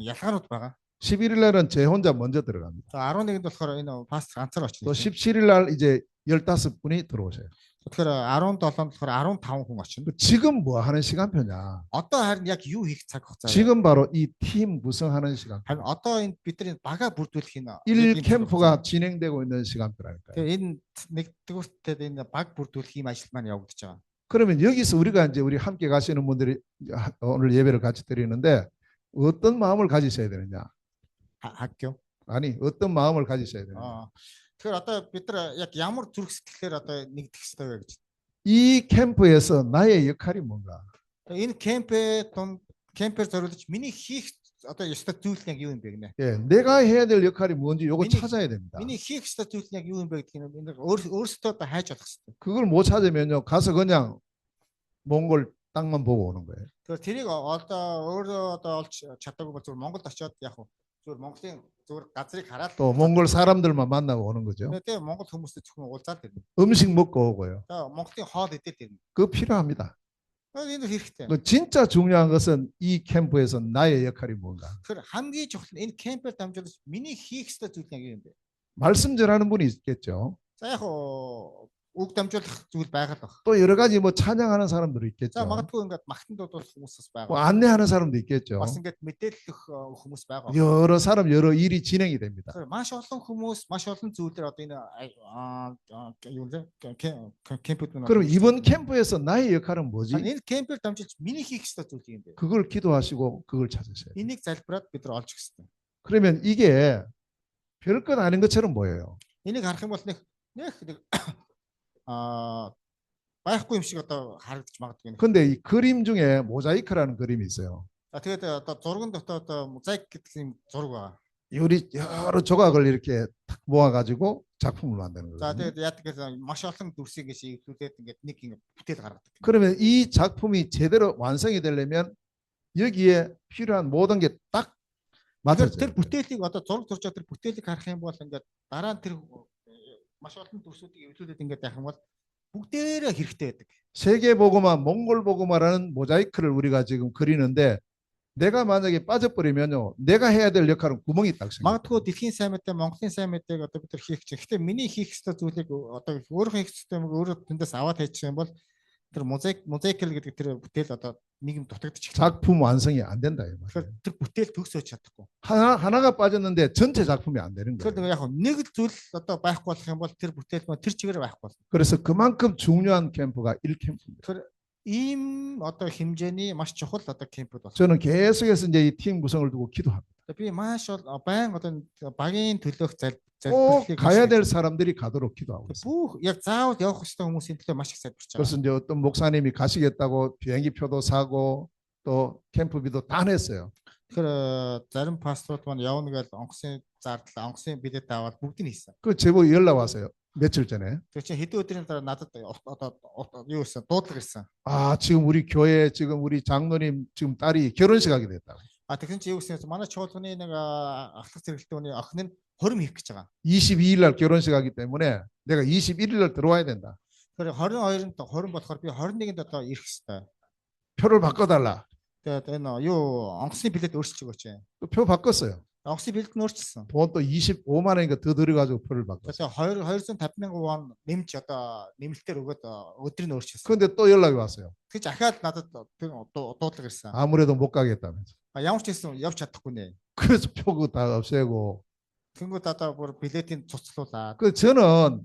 ялгаанууд байгаа. 11일 날은 제 혼자 먼저 들어갑니다. За 11-нд болохоор энэ пастор ганцаар 또 очно. 17일 날 이제 15분이 들어오셔요. Тэгэхээр 17-нд болохоор 15 хүн очно. 지금 뭐 하는 시간표냐? Одоо харин яг юу хийх цаг хугацаа вэ? 지금 바로 이 팀 구성하는 시간. харин одоо энэ бидний бага бүрдүүлэх энэ 1 캠프가 진행되고 있는 시간표라니까요. тэгээ энэ нэгдүгüртээ энэ баг бүрдүүлэх юм ажил маань явагдаж байгаа. 그러면 여기서 우리가 이제 우리 함께 가시는 분들이 오늘 예배를 같이 드리는데 어떤 마음을 가지셔야 되느냐? 학교. 아니 어떤 마음을 가지셔야 되느냐? Тэгэхээр одоо бид нар яг ямар зүрх сэтгэлээр одоо нэгдэх ёстой вэ гэж. 이 캠프에서 나의 역할이 뭔가? Энэ 캠пээр зориулж миний хийх одоо ёстой зүйл нь яг юу юм бэ гэнэ. 예, 내가 해야 될 역할이 뭔지 요거 미니- 찾아야 됩니다. миний хийх ёстой зүйл нь яг юу юм бэ гэдгийг энэ өөрсдөө одоо хайж болох ёстой. 그걸 못 찾으면요 가서 그냥 몽골 땅만 보고 오는 거예요. Тэгэхээр тэрийг одоо өөрөө одоо олж чадаагүй бол зүгээр Монголд очиод яг зүгээр Монголын зүгээр газрыг хараад 또 몽골 사람들만 만나고 오는 거죠. тэгээ Монгол хүмүүстэй зөвхөн уулзаад ирнэ. 음식 먹고 오고요. За Монголын хоол идэл ирнэ. 그거 필요합니다. Энэ хэрэгтэй. 그 진짜 중요한 것은 이 캠프에서 나의 역할이 뭔가. Тэгэхээр хамгийн чухал нь энэ 캠пээр дамжуулж миний хийх ёстой зүйл нь яг юу юм бэ? 말씀 전하는 분이 있겠죠. За яг үг дамжуулах зүйл байгаа л баг. 또 여러 가지 뭐 찬양하는 사람들도 За 있겠죠. магадгүй ингээд магтан дуудуулах хүмүүс бас 뭐 байгаа. 안내하는 사람도 있겠죠. Бас ингээд мэдээлэх хүмүүс байгаа. 여러 사람 여러 일이 진행이 됩니다. Тэгэхээр маш олон хүмүүс маш олон зүйлээр одоо энэ юу нэ 캠пүүд нь. 그럼 이번 캠프에서 나의 역할은 뭐지? энэ 캠пээр дамжуулж миний хийх ёстой зүйл юм бэ? 그걸 기도하시고 그걸 찾으셔야 돼요. Энийг залбираад бид нар олж өгсөн. 그러면 이게 별것 아닌 것처럼 보여요. Энийг харах юм бол нэг байхгүй юм шиг одоо харагдаж магадгүй. 근데 이 그림 중에 모자이크라는 그림이 있어요. Тэгээд одоо зурган дотор одоо мозаик гэдэг юм зураг байгаа. 우리 여러 조각을 이렇게 탁 모아가지고 작품을 만드는 За 거예요. тэгээд яадаг гэсэн маш олон дүрсийг шийдүүлээд ингээд нэг юм бүтээл гаргадаг. 그러면 이 작품이 제대로 완성이 되려면 여기에 필요한 모든 게 딱 Тэгэхээр 맞아요. тэр бүтээлийг одоо зураг зурчаад тэр бүтээлийг харах юм бол ингээд дараа нь тэр маш олон дүрсүүдийг эвлүүлээд ингээд явах юм бол бүгдээрээ хэрэгтэй байдаг. 세계 보고마, 몽골 보고마라는 모자이크를 우리가 지금 그리는데 내가 만약에 빠져버리면요, 내가 해야 될 역할은 구멍이 딱 생겨요. Магадгүй дэлхийн сайн мэдээ, Монголын сайн мэдээг одоо бид нар хийх чинь. Гэхдээ миний хийх ёстой зүйлийг одоо өөрөө хийх ёстой юм өөрөө тэндээс аваад хийчих юм бол тэр мозаикл гэдэг тэр бүтээл одоо нийгэм дутагдчих. 작품 완성이 안 된다 이 Тэгэхээр 말이에요. тэр бүтээл төгсөөж чадахгүй. 하나가 빠졌는데 전체 작품이 안 되는 Тэгэхээр 거예요. яг нэг зүйл одоо байхгүй болох юм бол тэр бүтээл маань тэр чигээр байхгүй болно. 그래서 그만큼 중요한 캠프가 1캠프입니다. Тэгэхээр ийм одоо хэмжээний маш чухал одоо 캠пүүд байна. 저는 계속해서 이제 이 팀 구성을 두고 기도합니다. Би маш байн одоо багийн төлөөх 꼭 залбирлыг 가야 될 사람들이 가도록 기도하고 있습니다. бүх яг заавал явах ёстой хүмүүсийн төлөө маш их залбирч байгаа. 그래서 이제 어떤 목사님이 가시겠다고 비행기표도 사고 또 캠프비도 다 냈어요. Тэгэхээр зарим пасторууд маань явна гэж онгоцны зардал, онгоцны билет аваад бүгдийг нь хийсэн. 그 제보 연락 왔어요. 며칠 전에. Тэр чинь хэдэн өдрийн дараа надад одоо юу гэсэн дуудлага ирсэн. 아, 지금 우리 교회 지금 우리 장로님 지금 딸이 결혼식 하게 됐다고. Тэгэхээр чи юу гэсэн манай чуулганы нэг ахлах зэрэгэлтөөний охин нь хорим хийх гэж байгаа. 22일 날 결혼식 하기 때문에 내가 21일 날 들어와야 된다. Тэгэхээр 22-нд хорим болохоор би 21-нд одоо ирэх хэрэгтэй. 표를 바꿔달라. Тэгээд энэ юу онгоцны билет өөрчилж өгөөч. 또 표 바꿨어요. Онгоцны билет нь өөрчилсөн. 돈 또 25만 원인가 더 들어가지고 표를 바꿨어요. Тэгээд 250,000 вон нэмж одоо нэмэлтээр өгөөд өдрийг нь өөрчилсөн. 그런데 또 연락이 왔어요. Тэгж ахаад надад дуудлага ирсэн. 아무래도 못 가겠다면서. Ямар ч хэлсэн явж чадахгүй нэ. 그래서 표가 다 없애고. Тэнгүүд одоо бүр билетийн цуцлуулаад. 그 저는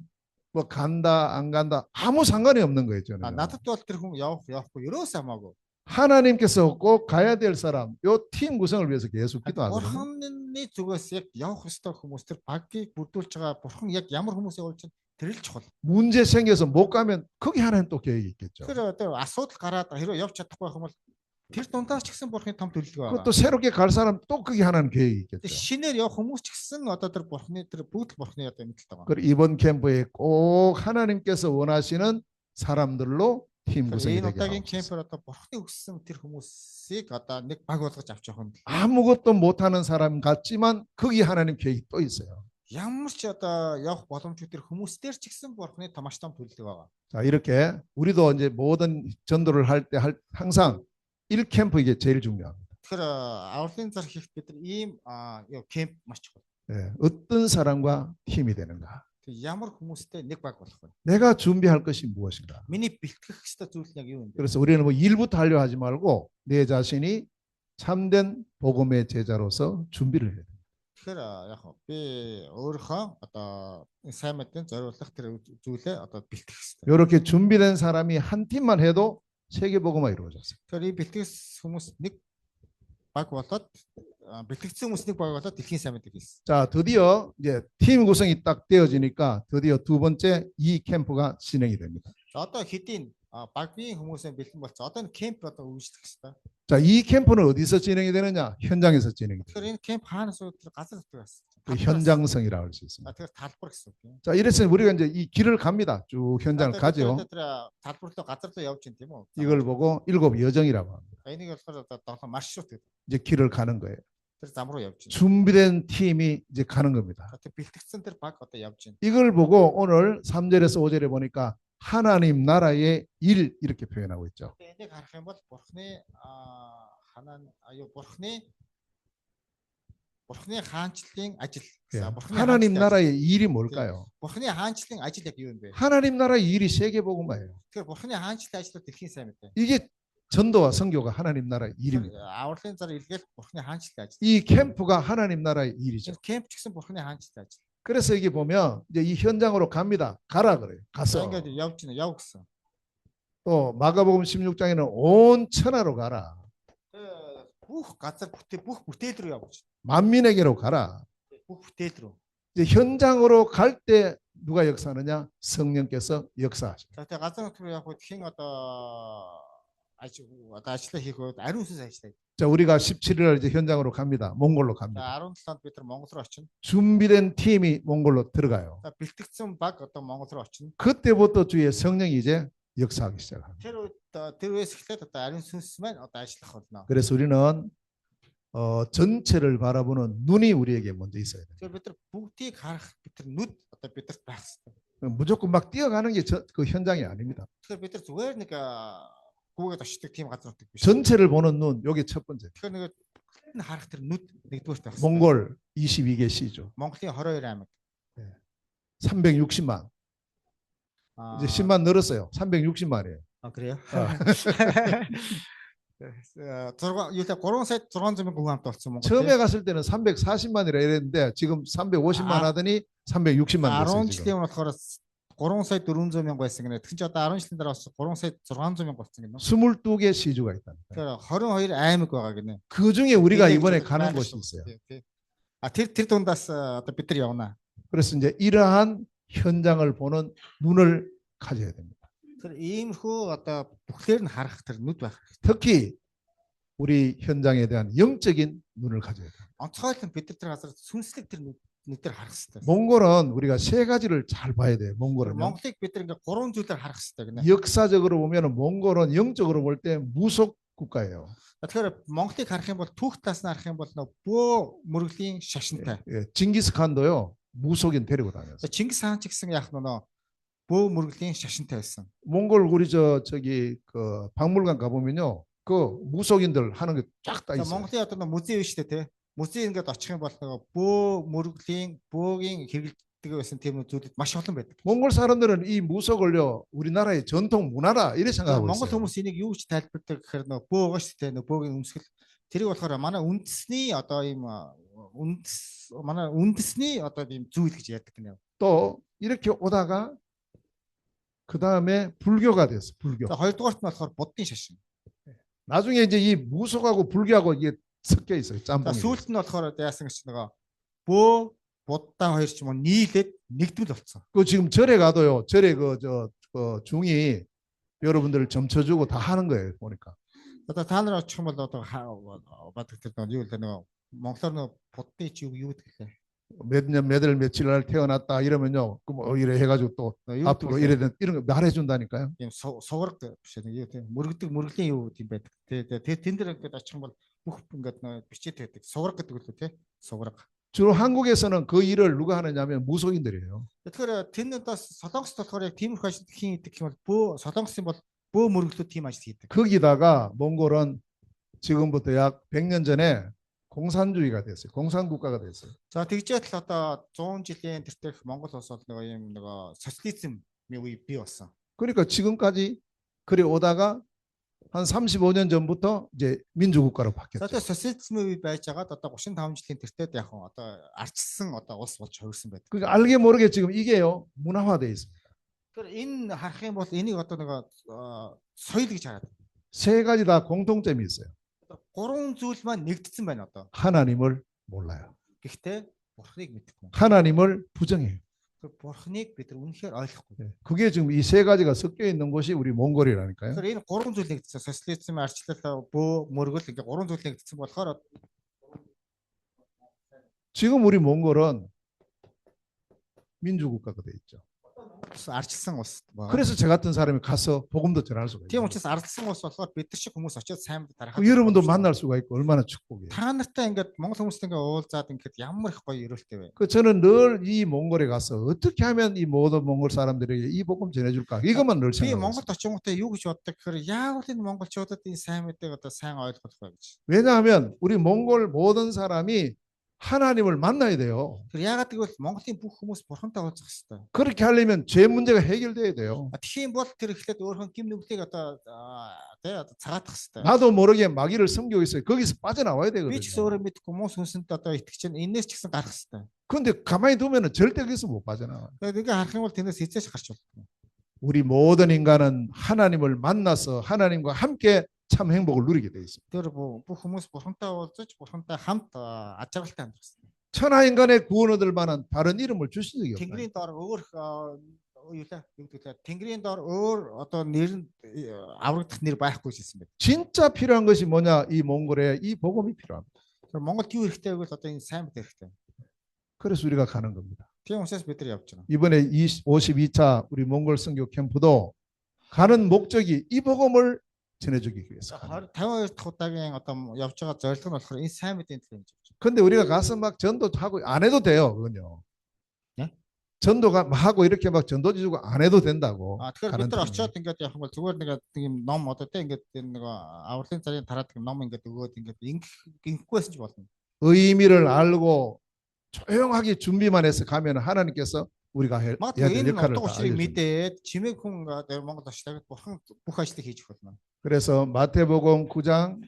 뭐 간다 안 간다 아무 상관이 없는 거예요 저는. Надад бол тэр хүн явахгүй ерөөс хамаагүй. 하나님께서 꼭 가야 될 사람, 요 팀 구성을 위해서 계속 기도하거든요. Бурханы зүгээс яг явах ёстой хүмүүс тэр багийг бүрдүүлж байгаа бурхан яг ямар хүмүүсээ болж тэр л чухал. 문제 생겨서 못 가면 거기 하나님 또 계획이 있겠죠. Тэр одоо асуудал гараад хэрэг явж чадахгүй байх юм бол Тэр дундаас ч гэсэн бурхны том төлөвлөгөө 그것도 байгаа. 새롭게 갈 사람 또 그게 하나님 계획이 Тэр 있겠죠. шинээр явах хүмүүс ч гэсэн одоо тэр бурхны тэр бүгд бурхны одоо мэдэлтэй байгаа. 그 이번 캠프에 꼭 하나님께서 원하시는 사람들로 팀 Тэгэхээр 구성이 энэ 되게 удаагийн 하옵소서. кемпээр одоо бурхны өссөн тэр хүмүүсийг одоо нэг баг болгож авч явах нь 아무것도 못하는 사람 같지만 거기 하나님 계획이 또 있어요. ямар ч одоо явах боломжгүй тэр хүмүүстээр ч гэсэн бурхны маш том төлөвлөгөө байгаа. 자, 이렇게 우리도 이제 모든 전도를 할 때 항상 1캠프 이게 제일 중요합니다. Тэгэхээр авралын зар хийх бид нар ийм кемп маш чухал. 예, 어떤 사람과 팀이 되는가? Тэг ямар хүмүүстэй нэг баг болох вэ? 내가 준비할 것이 무엇인가? Миний бэлтгэх ёстой зүйл нь яг юу юм бэ? 그래서 우리는 뭐 일부터 하려 하지 말고 내 자신이 참된 복음의 제자로서 준비를 해야 돼요. Тэгэхээр яг би өөрийнхөө одоо сайн мэдэн зориулах тэр зүйлээ одоо бэлтгэх ёстой. 이렇게 준비된 사람이 한 팀만 해도 세계 복음화 이루어졌어요. Тэгэхээр 이 бэлтгэс хүмүүс нэг баг болоод бэлтгэсэн хүмүүс нэг баг болоод дэлхийн сайн мэдээ хийсэн. 자, 드디어 이제 팀 구성이 딱 되어지니까 드디어 두 번째 이 캠프가 진행이 됩니다. За одоо хэдийн багийн хүмүүсээ бэлэн болцсон. Одоо энэ кемп одоо үүсгэх ёстой. 자, 이 캠프는 어디서 진행이 되느냐? 현장에서 진행이 돼요. Тэгэхээр энэ кемп хаанаас тэр газар нутгаас. 그 현장성이라고 할 수 있습니다. Тэгэхээр талбар гэсэн үг юм. 자, 이래서 우리가 이제 이 길을 갑니다. 쭉 현장을 가죠. Тэр талбар руу газар руу явж ин тийм үү? 이걸 보고 일곱 여정이라고 합니다. Энийг болохоор одоо долоо маршрут гэдэг. 이제 길을 가는 거예요. Тэр зам руу явж ин. 준비된 팀이 이제 가는 겁니다. Тэр бэлтгэсэн тэр баг одоо явж ин. 이걸 보고 오늘 3절에서 5절에 보니까 하나님 나라의 일 이렇게 표현하고 있죠. Энийг харах юм бол бурхны бурхны хаанчлалын ажил. 예. бурхны 하나님 хаанчлалын 나라의 일이 뭘까요? бурхны хаанчлалын ажил яг юу юм бэ? 하나님 나라의 일이 세계복음화예요. Тэгэхээр бурхны хаанчлалын ажил дэлхийн сайн мэдээ. 이게 전도와 선교가 하나님 나라의 일입니다. Авралын зар илгээл бурхны хаанчлалын ажил. 이 캠프가 하나님 나라의 일이죠. Энэ кемп ч гэсэн бурхны хаанчлалын ажил. 그래서 여기 보면 이제 이 현장으로 갑니다. 가라 그래요. За 가서 ингээд явж ин яв гэсэн. 또 마가복음 16장에는 온 천하로 가라. Бүх газар бүх бүтээл рүү явж. 만민에게로 가라. Бүх бүтээл рүү. 이제 현장으로 갈 때 누가 역사하느냐? 성령께서 역사하십니다. За тэгээ газар нутг руу явах хэн одоо ажиллаа хийх үед ариун сүнс ажиллаа. 자, 우리가 17일 이제 현장으로 갑니다. 몽골로 갑니다. За 17-нд бид нар Монгол руу очино. 준비된 팀이 몽골로 들어가요. За бэлтгэсэн баг одоо Монгол руу очино. 그때부터 주의 성령이 이제 역사하기 시작합니다. Тэр үеэс эхлээд одоо ариун сүнс маань одоо ажиллах болно. 그래서 우리는 전체를 바라보는 눈이 우리에게 먼저 있어야 돼요. Тэгэхээр бид нар бүгдийг харах бид нар нүд одоо бидэрт байх хэрэгтэй. 무조건 막 뛰어가는 게 그 현장이 아닙니다. Тэгэхээр бид нар зүгээр нэг гүүгээд очдог тийм газар нутаг биш. 전체를 보는 눈, 요게 첫 번째. Тэгэхээр нэг харах тэр нүд нэгдүгээрт байх хэрэгтэй. 몽골 22개 시죠. Монголын 22 аймаг. 360만. 이제 10만 늘었어요. 360만이에요. 그래요? 3 сая 600 мянган хүн хамт болсон Монгол. 처음에 갔을 때는 340만이라 이랬는데 지금 350만 하더니 360만 됐어요. 10 жилийн өмнө болохоор 3 сая 400 мянга байсан гэнэ. Тэгэхээр одоо 10 жилийн дараа бас 3 сая 600 мянга болсон гэнэ. 22개 시주가 있다. Тэгэхээр 22 аймаг байгаа гэнэ. 그 중에 우리가 이번에 가는 곳이 있어요. тэр дундаас одоо бид нар явна. 그래서 이제 이러한 현장을 보는 눈을 가져야 됩니다. Тэр иймэрхүү одоо бүхлээр нь харах тэр нүд байх. 특히 우리 현장에 대한 영적인 눈을 가져야 돼요. Онцгойлон бид нар тэр газар сүнслэг тэр нүдээр харах хэрэгтэй. 몽골은 우리가 세 가지를 잘 봐야 돼요. 몽골은 Монголыг бид нар ингээ 3 зүйлээр харах хэрэгтэй гэнэ. 역사적으로 보면은 몽골은 영적으로 볼 때 무속 국가예요. Тэгэхээр Монголыг харах юм бол түүх таснаа харах юм бол бөө мөрөглийн шашинтай. 예, 징기스칸도요 무속인 데리고 다녔어요. Чингис хаан ч гэсэн яах нь бөө мөрөглийн шашинтай байсан. 몽골 우리 저기 그 박물관 가보면요 그 무속인들 하는 게 쫙 다 За 있어요. Монголын одоо музей биш үү те. Музей ингээд очих юм бол бөө мөрөглийн бөөгийн хэрэгэлдэг байсан тийм зүйлүүд маш олон байдаг. 몽골 사람들은 이 무속을요 우리나라의 전통 문화라 이렇게 생각하고 Монгол 있어요. хүмүүс энийг юу гэж тайлбардаг гэхээр бөөгаа шүү дээ. Бөөгийн өмсгөл тэрийг болохоор манай үндэсний одоо ийм манай үндэсний одоо ийм зүйл гэж ярьдаг гэнэ. 또 이렇게 오다가 그 다음에 불교가 됐어. 불교. За хоёрдугаарт нь болохоор буддын шашин. 나중에 이제 이 무속하고 불교하고 이게 섞여 있어요. За 짬뽕이. сүүлд нь болохоор яасан гэж бөө буддаа хоёр ч юм уу нийлээд нэгдвэл болсон. 그 지금 절에 가도요. 절에 그 중이 여러분들 점쳐주고 다 하는 거예요. 보니까. Одоо та нар очих юм бол одоо бадаг тэр юу л нэг монголоор нэг будны чи юу гэдэг лээ. 몇 년, 몇 월, 며칠 날 태어났다 이러면요. 그럼 이래 해가지고 또 Юу 앞으로 이래 이런 거 말해준다니까요. юм сугараг биш нэг юу тийм мөргөлийн юу тийм байдаг. Тэгээ тэн дээр ингээд очих юм бол бүх ингээд бичээд байдаг. Сугараг гэдэг үлээ тий. Сугараг. 주로 한국에서는 그 일을 누가 하느냐면 무속인들이에요. Тэгэхээр тэнд одоо Солонгост болохоор яг тиймэрхүү ажил хийн гэдэг юм бол Солонгосын бол бөө мөргөлүүд тийм ажил хийдэг. 거기다가 몽골은 지금부터 약 100년 전에 공산주의가 됐어요. 공산국가가 됐어요. За тэгжээд л одоо 100 жилийн тэртех Монгол улс бол нэг юм нэг социализм үе бий болсон. 그러니까 지금까지 그래 오다가 한 35년 전부터 이제 민주국가로 За 바뀌었죠. одоо социализм үе байж байгаад одоо 35 жилийн тэртет яг одоо арчилсан одоо улс болж хувирсан байдаг. 그러니까 알게 모르게 지금 이게요 문화화돼 있습니다. Тэгэхээр энэ харах юм бол энийг одоо нэг соёл гэж хараад. 세 가지 다 공통점이 있어요. Гурван зүйл маань нэгдсэн байна одоо. 하나님을 몰라요. Гэхдээ бурхныг мэдэхгүй. 하나님을 부정해요. Тэр бурхныг бид нар үнэхээр ойлгохгүй. 그게 지금 이 세 가지가 섞여 있는 곳이 우리 몽골이라니까요. Тэгэхээр энэ гурван зүйл нэгдсэн. Социализм, арчлал, бөө, мөргөл ингээ гурван зүйл нэгдсэн болохоор 지금 우리 몽골은 민주국가가 돼 있죠. арчилсан улс байна. 그래서 저 같은 사람이 가서 복음도 전할 수가 Тийм 있어요. учраас ардсан улс болохоор бид нар шиг хүмүүс очиод сайн мэд дараах. 여러분도 만날 수가 있고 얼마나 축복이에요. Та нартай ингээд монгол хүмүүстэй ингээ уулзаад ингээд ямар их гоё өрөөлтэй вэ. 그 저는 늘 이 몽골에 가서 어떻게 하면 이 모든 몽골 사람들에게 이 복음 전해줄까 이것만 늘 Би 생각해요. Монголд очингуудаа юу гэж боддог гэхээр яавал энэ монголчуудад энэ сайн мэдээг одоо сайн ойлгох вэ гэж. 왜냐하면 우리 몽골 모든 사람이 하나님을 만나야 돼요. Тэр яагаад гэвэл Монголын бүх хүмүүс бурхантай уулзах хэрэгтэй. 그렇게 하려면 죄 문제가 해결돼야 돼요. Тэгхийн бол тэр ихлээр өөрхөн гим нүглийг одоо тий одоо цагаатах хэрэгтэй. 나도 모르게 마귀를 섬기고 있어요. 거기서 빠져나와야 Би ч гэсэн 되거든요. өөрөө мэдгүй хүмүүс хүнсэнд одоо итгэж чинь энэс ч гэсэн гарах хэрэгтэй. 근데 가만히 두면은 절대 거기서 못 빠져나와요. Тэгээд ингээ харах юм бол тэндээс хизээш гарч болно. 우리 모든 인간은 하나님을 만나서 하나님과 함께 참 행복을 누리게 돼 있습니다. Тэр бүх хүмүүс бурхантай уулзаж бурхантай хамт аж аргалтай амьдрах хэрэгтэй. 천하 인간의 구원 얻을 만한 다른 이름을 주신 적이 없어요. Тэнгэрийн доор өөр юу лээ Тэнгэрийн доор өөр одоо нэр аврагдах нэр байхгүй гэсэн бэ. 진짜 필요한 것이 뭐냐? 이 몽골에 이 복음이 필요합니다. Тэр Монголд юу хэрэгтэй вэ гэвэл одоо энэ сайн мэд хэрэгтэй. 그래서 우리가 가는 겁니다. Тийм учраас бид нар явж байна. 이번에 52차 우리 몽골 선교 캠프도 가는 목적이 이 복음을 전해주기 위해서. 52 дахь удаагийн одоо явж байгаа зорилго нь болохоор энэ сайн мэдээ төлөө явж байна. 근데 우리가 가서 막 전도하고 안 해도 돼요, 그건요. 네? 전도가 막 하고 이렇게 막 전도지 주고 안 해도 된다고. Тэгэхээр бид нар очиод ингээд явах юм бол зүгээр нэг тийм ном одоо тийм ингээд нэг авралын царын тараад ном ингээд өгөөд ингээд ингэхгүйсэн ч болно. 의미를 알고 조용하게 준비만 해서 가면 하나님께서 우리가 해야 Магадгүй 될 энэ 역할을 утга 다 учрыг 알려줍니다. мэдээд чимээг хүн Монгол очиад бурхан бүх ажлыг хийж өгөх болно. 그래서 마태복음 9장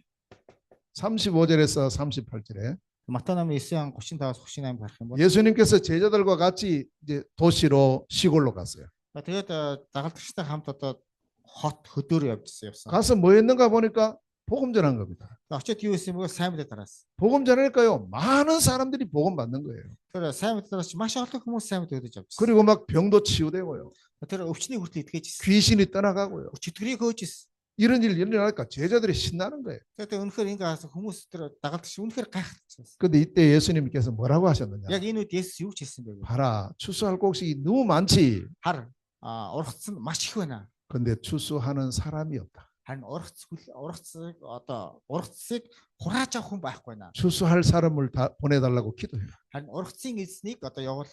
35절에서 38절에 Матай номын 9-ан 35-аас 38 гарах юм бол 예수님께서 제자들과 같이 이제 도시로 시골로 갔어요. тэгээд дагалдагчтай хамт одоо хот хөдөөр явсан. 가서 뭐 했는가 보니까 복음 전한 겁니다. Очиод юу хийсэн бэ? Сайн мэдээ тараас. 복음 전하니까요. 많은 사람들이 복음 받는 거예요. Тэр сайн мэдээ тараас маш олон хүмүүс сайн мэдээ өгдөж явжсэн. 그리고 막 병도 치유되고요. Тэр өвчний хүртэл итгэжсэн. 귀신이 떠나가고요. Чөтгөрийг хөөжсэн. 이런 일 일어나니까 제자들이 신나는 거예요. Тэгээд үнэхээр ингэ хаасан хүмүүс тэр дагалдагч үнэхээр гайхчихсан. 근데 이때 예수님께서 뭐라고 하셨느냐? Яг энэ үед Есүс юу ч хэлсэн бэ? 봐라, 추수할 곡식이 너무 많지. Хар ургацсан маш их байна. 근데 추수하는 사람이 없다. Харин ургацыг одоо ургацыг хурааж авах хүн байхгүй байна. 추수할 사람을 다 보내달라고 기도해라. Харин ургацын эзнийг одоо явуулах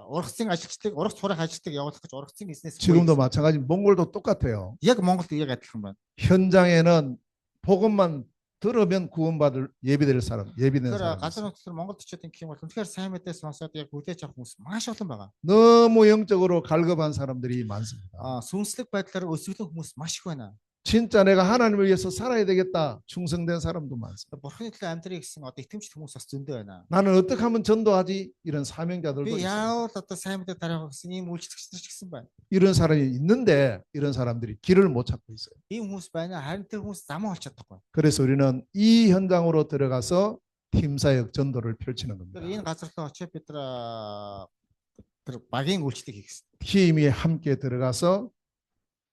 ургацын ажилчдыг ургац хураах ажилтныг явуулах гэж ургацын эзнээс 지금도 마찬가지 몽골도 똑같아요. яг Монголд яг адилхан байна. 현장에는 복음만 들으면 구원받을 예비될 사람, 예비된 Тэр 사람. газар нутгаар Монголд очиод ингэх юм бол үнэхээр сайн мэдээ сонсоод яг хүлээж авах хүмүүс маш олон байгаа. 너무 영적으로 갈급한 사람들이 많습니다. Сүнслэг байдлаар өсвөлэн хүмүүс маш их байна. 진짜 내가 하나님을 위해서 살아야 되겠다. 충성된 사람도 많습니다. Бурхны төлөө амьдрыг гэсэн одоо итгэмжтэй хүмүүс бас зөндөө байна. 나는 어떻게 하면 전도하지? 이런 사명자들도 Би 있어요. яавал одоо сайн мэдээ тариах гэсэн ийм үйлчлэгчдэр ч гэсэн байна. 이런 사람이 있는데 이런 사람들이 길을 못 찾고 있어요. Ийм хүмүүс байна. Харин тэр хүмүүс замаа олж чадахгүй. 그래서 우리는 이 현장으로 들어가서 팀사역 전도를 펼치는 겁니다. Тэр энэ газар руу очиод бид тэр багийн үйлчлэг хийх гэсэн. 팀이 함께 들어가서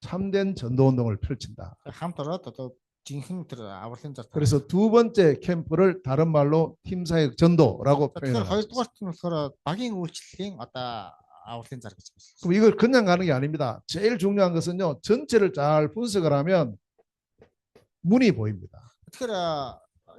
참된 전도 운동을 펼친다. хамт ороод одоо жинхэнэ тэр авралын зар. 그래서 두 번째 캠프를 다른 말로 팀사역 전도라고 Тэгэхээр 표현합니다. хоёрдугаарт нь болохоор багийн үйлчлэлийн одоо авралын зар гэж байна. 그럼 이걸 그냥 가는 게 아닙니다. 제일 중요한 것은요, 전체를 잘 분석을 하면 문이 보입니다. Тэгэхээр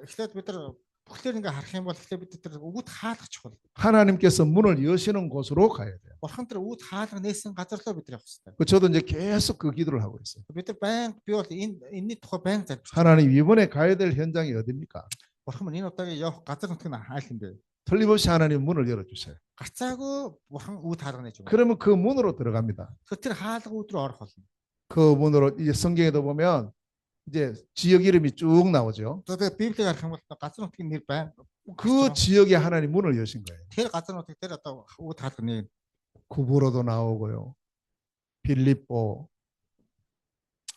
эхлээд бид нар бүхлээр ингээ харах юм бол эхлээд бид тэр үүд хаалгах чухал. 하나님께서 문을 여시는 곳으로 가야 돼요. Бурхан тэр үүд хаалга нээсэн газарлаа бид нар явах хэрэгтэй. 저도 이제 계속 그 기도를 하고 있어요. Бид нар байнга би бол энэний тухай байнга залбирч. 하나님 이번에 가야 될 현장이 어디입니까? Бурхан минь энэ удаагийн явах газар нутг нь айл юм бэ? 틀림없이 하나님 문을 열어주세요. Гарцаагүй бурхан үүд хаалга нээж өгнө. 그러면 그 문으로 들어갑니다. Тэр хаалга үүд рүү орох болно. 그 문으로 이제 성경에도 보면 이제 지역 이름이 쭉 나오죠. Тэгээд Библийг харах юм бол газар нутгийн нэр байна. 그 지역에 하나님 문을 여신 거예요. Тэр газар нутгийг тэр одоо үүд хаалга нээж. 구브로도 나오고요. 빌립보,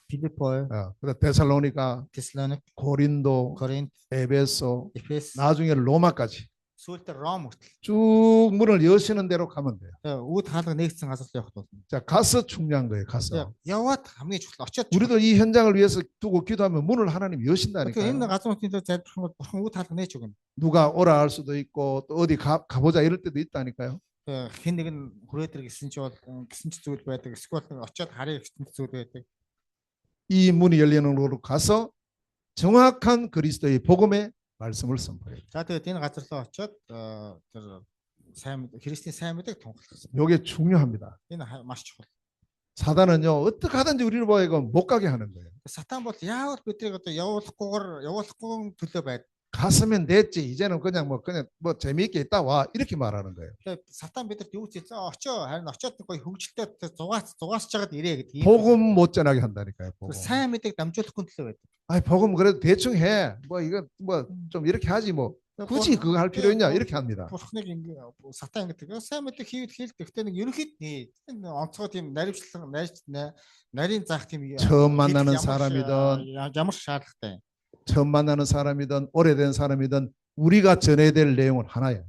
Филиппо, 그다음 데살로니가, Теслоник, 고린도, Коринт, 에베소, Эфес, 나중에 로마까지 сүүлдээ Ром хүртэл 쭉 문을 여시는 대로 가면 돼요. үүд хаалга нээгдсэн газар руу явах болно. 자, 가서 중요한 거예요. 가서. Яваад хамгийн чухал очиод. 우리도 이 현장을 위해서 두고 기도하면 문을 하나님 Тэгэхээр 여신다니까요. энэ газар нутгийн төлөө залбирх юм бол бурхан үүд хаалга нээж өгнө. 누가 오라 할 수도 있고 또 어디 가보자 이럴 때도 있다니까요. Хэн нэг нь хүрээдэр гэсэн ч бол гэсэн ч зүйл байдаг. Эсвэл очиод харъя гэсэн ч зүйл байдаг. 이 문이 열리는 곳으로 가서 정확한 그리스도의 복음의 말씀을 선포해요. За тэгээд энэ газар руу очиод тэр сайн Христийн сайн мэдээг тунхаглах гэсэн. 이게 중요합니다. Энэ маш чухал. 사단은요 어떻게 하든지 우리를 보고 못 가게 하는 거예요. Сатан бол яавал бидрийг одоо явуулахгүй төлөө байд. 갔으면 됐지. 이제는 그냥 뭐 재미있게 있다 와 이렇게 말하는 거예요. Тэгээд сатан бидэнд юу гэж хэлсэн? Очоо харин очиод гоё хөвгөлтэй зугаас чагаад ирээ гэдэг. 복음 못 전하게 한다니까요. 복음. сайн мэдээг дамжуулахгүй төлөө байдаг. 아니 복음 그래도 대충 해. 뭐 이거 뭐 좀 이렇게 하지 뭐. 굳이 그거 할 필요 있냐 이렇게 합니다. Бурхныг ингээ сатан гэдэг. Сайн мэдээг хийвэл гэхдээ нэг ерөнхийд онцгой тийм наривчлан нарийн заах тийм 처음 만나는 사람이든 ямар шаардлагатай. 처음 만나는 사람이든 오래된 사람이든 우리가 전해야 될 내용은 하나예요.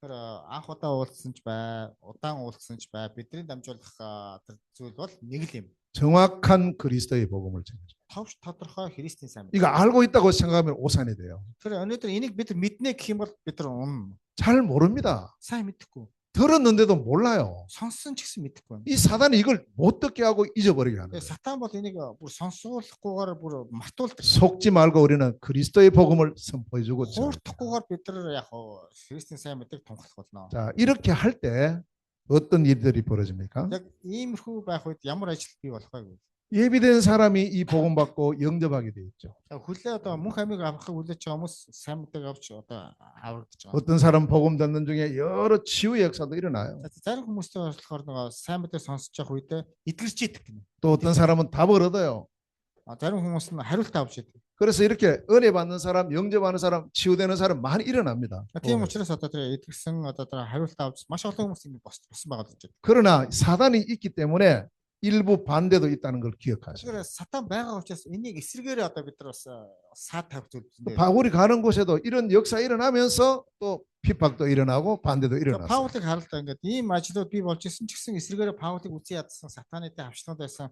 Тэр анх удаа уулзсан ч бай, удаан уулзсан ч бай, бидний дамжуулах тэр зүйл бол нэг л юм. 정확한 그리스도의 복음을 전해줘. Товч тодорхой Христийн сайн. 이거 알고 있다고 생각하면 오산이 돼요. Тэр өнөөдөр энийг бид мэднэ гэх юм бол бид нар 잘 모릅니다. сайн мэдэхгүй. 들었는데도 몰라요. Сонссон ч гэсэн мэдэхгүй байна. 이 사단이 이걸 못 듣게 하고 잊어버리게 하는 거예요. Сатан бол энийг бүр сонсуулахгүйгээр бүр мартуулдаг. 속지 말고 우리는 그리스도의 복음을 선포해주고. Хуурдахгүйгээр бид нар яг Христийн сайн мэдээг тунхаглах болно. 자, 이렇게 할 때 어떤 일들이 벌어집니까? Яг иймэрхүү байх үед ямар ажил бий болох вэ? 예비된 사람이 이 복음 받고 영접하게 돼 있죠. Хүлээ одоо мөнх амийг авахыг хүлээж байгаа хүмүүс сайн мэдээг авч одоо аврагдаж байгаа. 어떤 사람 복음 듣는 중에 여러 치유의 역사도 일어나요. Зарим хүмүүстэй болохоор нөгөө сайн мэдээг сонсож явах үедээ эдгэрч идэг гэнэ. 또 어떤 사람은 답을 얻어요. Зарим хүмүүс нь хариулт авч идэг. 그래서 이렇게 은혜 받는 사람, 영접하는 사람, 치유되는 사람 많이 일어납니다. Тийм учраас одоо тэр эдгэрсэн одоо тэр хариулт авч маш олон хүмүүс ингэ болсон байгаа гэж. 그러나 사단이 있기 때문에 일부 반대도 있다는 걸 기억하세요. Тэгэхээр сатан байгаа учраас энийг эсэргээрээ одоо бид нар бас саад тавьж үзсэн. 바울이 가는 곳에도 이런 역사 일어나면서 또 핍박도 일어나고 반대도 일어났어요. Паулыг харалтаа ингээд ийм ажлууд бий болж исэн ч гэсэн эсэргээрээ Паулыг үгүй ядсан сатаны дэд хавчлууд байсан.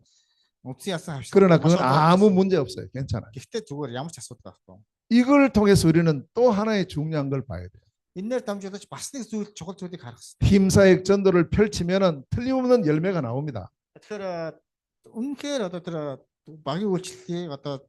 Үгүй ядсан хавчлууд. 그러나 그건 아무 문제 없어요. 괜찮아요. Гэхдээ зүгээр ямар ч асуудал байхгүй. 이걸 통해서 우리는 또 하나의 중요한 걸 봐야 돼요. Энээр дамжуулж бас нэг зүйл чухал зүйлийг харах хэрэгтэй. 힘사역 전도를 펼치면은 틀림없는 열매가 나옵니다. Тэгэхээр үнэхээр одоо тэр багийн үйлчлэлийг одоо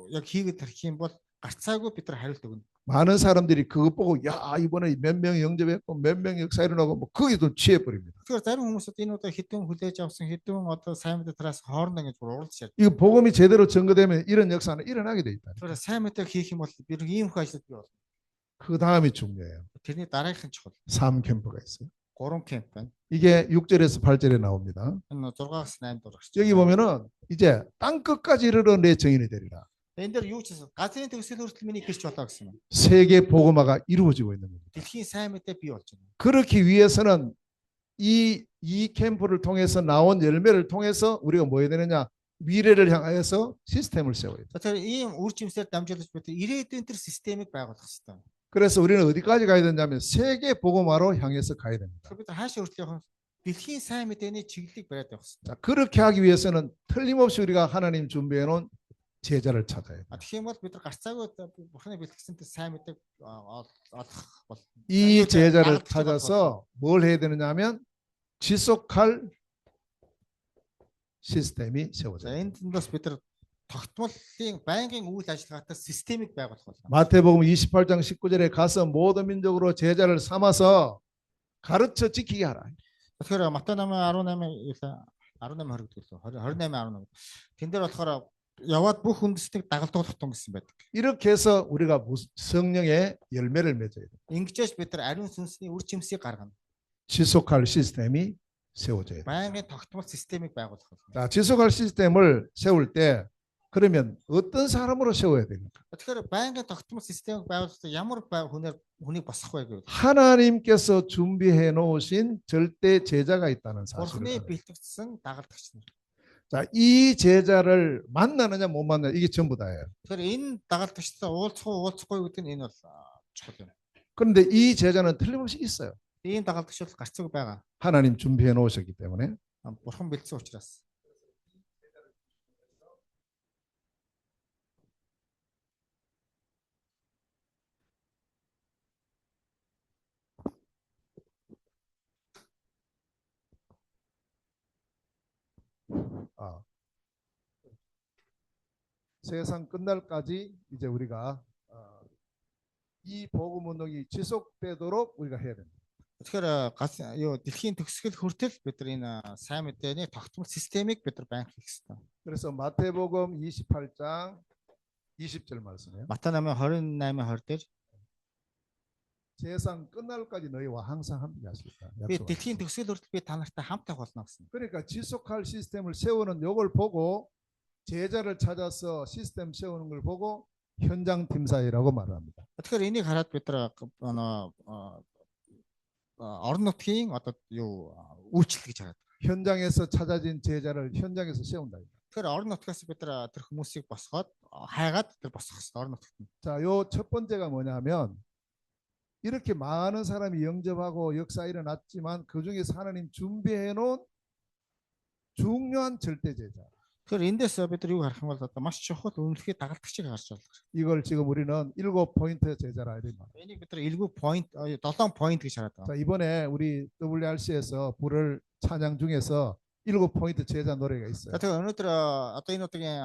яг хийгээд тарих юм бол гарцаагүй бид нар хариулт өгнө. 많은 사람들이 그것 보고 야 이번에 몇 명 영접했고 몇 명 역사 일어나고 뭐 거기도 취해버립니다. Тэгэхээр зарим хүмүүсд энэ удаа хэдэн хүлээж авсан хэдэн одоо сайн мэдээ тараас хоорондоо ингэж уралдаж 이거 복음이 제대로 전거되면 이런 역사는 일어나게 돼 있다. Тэгэхээр сайн мэдээ хийх юм бол бид ийм их ажил бий болно. 그 다음이 중요해요. Тэрний дараагийнх нь чухал. 3캠프가 있어요. 3 캠п байна. 이게 6절에서 8절에 나옵니다. Энэ 6-аас 8 дурах. 여기 보면은 이제 땅 끝까지 이르러 내 증인이 되리라. Энэ дээр юу ч гэсэн газрын төгсөл хүртэл миний гэрч болоо гэсэн юм. 세계 복음화가 이루어지고 있는 겁니다. Дэлхийн сайн мэдээ бий болж байна. 그렇기 위해서는 이 캠프를 통해서 나온 열매를 통해서 우리가 뭐 해야 되느냐? 미래를 향하여서 시스템을 세워야 돼요. Тэгэхээр ийм үр жимсээр дамжуулж бид ирээдүйн тэр системийг байгуулах хэрэгтэй. 그래서 우리는 어디까지 가야 되냐면 세계 복음화로 향해서 가야 됩니다. Тэгэхээр бид хаашаа хүртэл явах дэлхийн сайн мэдээний чиглэлийг бариад явах хэрэгтэй. 자, 그렇게 하기 위해서는 틀림없이 우리가 하나님 준비해 놓은 제자를 찾아야 돼. тэгэх юм бол бид нар гарцаагүй бурхны бэлтгэсэнтэй сайн мэдээг олох бол 이 제자를 дагалдах 찾아서 뭘 해야 되느냐면 지속할 시스템이 За 세워져요. энд бас бид нар тогтмолын байнгын үйл ажиллагаатай системийг байгуулах болно. 마태복음 28장 19절에 가서 모든 민족으로 제자를 삼아서 가르쳐 지키게 하라. Тэгэхээр Матай 18:20 гэдэг лөө 28:18. Тэн дээр болохоор яваад бүх үндэстнийг дагалдуулах тун гэсэн байдаг. 이렇게 해서 우리가 성령의 열매를 맺어야 돼. Ингэжээс бид нар ариун сүнсний үр жимсийг гаргана. 지속할 시스템이 세워져야 돼. Байнгын тогтмол системийг байгуулах болно. 자, 지속할 시스템을 세울 때 그러면 어떤 사람으로 세워야 됩니까? Тэгэхээр байнгын тогтмол системийг байгуулахдаа ямар хүнийг босгох вэ гэвэл 하나님께서 준비해 놓으신 절대 제자가 있다는 Бурхны 사실을. бэлтгэсэн дагалдагч нар. 자, 이 제자를 만나느냐 못 만나느냐 이게 전부 다예요. Тэгэхээр энэ дагалдагчтай уулзахгүй гэдэг нь энэ бол чухал юм. 그런데 이 제자는 틀림없이 있어요. Ийм дагалдагч бол гарцаагүй байгаа. 하나님 준비해 놓으셨기 때문에. Бурхан бэлдсэн учраас. 아, 세상 끝날까지 이제 우리가 이 복음 운동이 지속되도록 우리가 해야 됩니다. Тэгэхээр дэлхийн төгсгөл хүртэл бид нар энэ сайн мэдээний тогтмол системийг бид нар байнга хийх хэрэгтэй. 그래서 마태복음 28장 20절 말씀이에요. Матай 8:28-20 дээр 세상 끝날까지 너희와 항상 함께 하시겠다. би дэлхийн төгсгөл хүртэл би та нартай хамт байх болно гэсэн. 그러니까 지속할 시스템을 세우는 요걸 보고 제자를 찾아서 시스템 세우는 걸 보고 현장 팀사이라고 말합니다. Тэгэхээр энийг хараад бид нар орон нутгийн одоо юу үйлчлэл гэж хараад. 현장에서 찾아진 제자를 현장에서 세운다. Тэгэхээр орон нутгаас бид нар тэр хүмүүсийг босгоод хайгаад тэр босгох хэрэгтэй орон нутгад. 자, 요 첫 번째가 뭐냐면 이렇게 많은 사람이 영접하고 역사 일어났지만 그 중에서 하나님 준비해 놓은 중요한 절대 제자. Тэгэхээр эндээс бид нар юу харах юм бол одоо маш чухал үнэлэхий дагалдагчийг харж байна. 이걸 지금 우리는 7포인트 제자라 이래 말이에요. Энийг бид нар 7 point гэж хараад байгаа. 자, 이번에 우리 WRC에서 부를 찬양 중에서 7포인트 제자 노래가 있어요. Тэгэхээр өнөөдөр одоо энэ удаагийн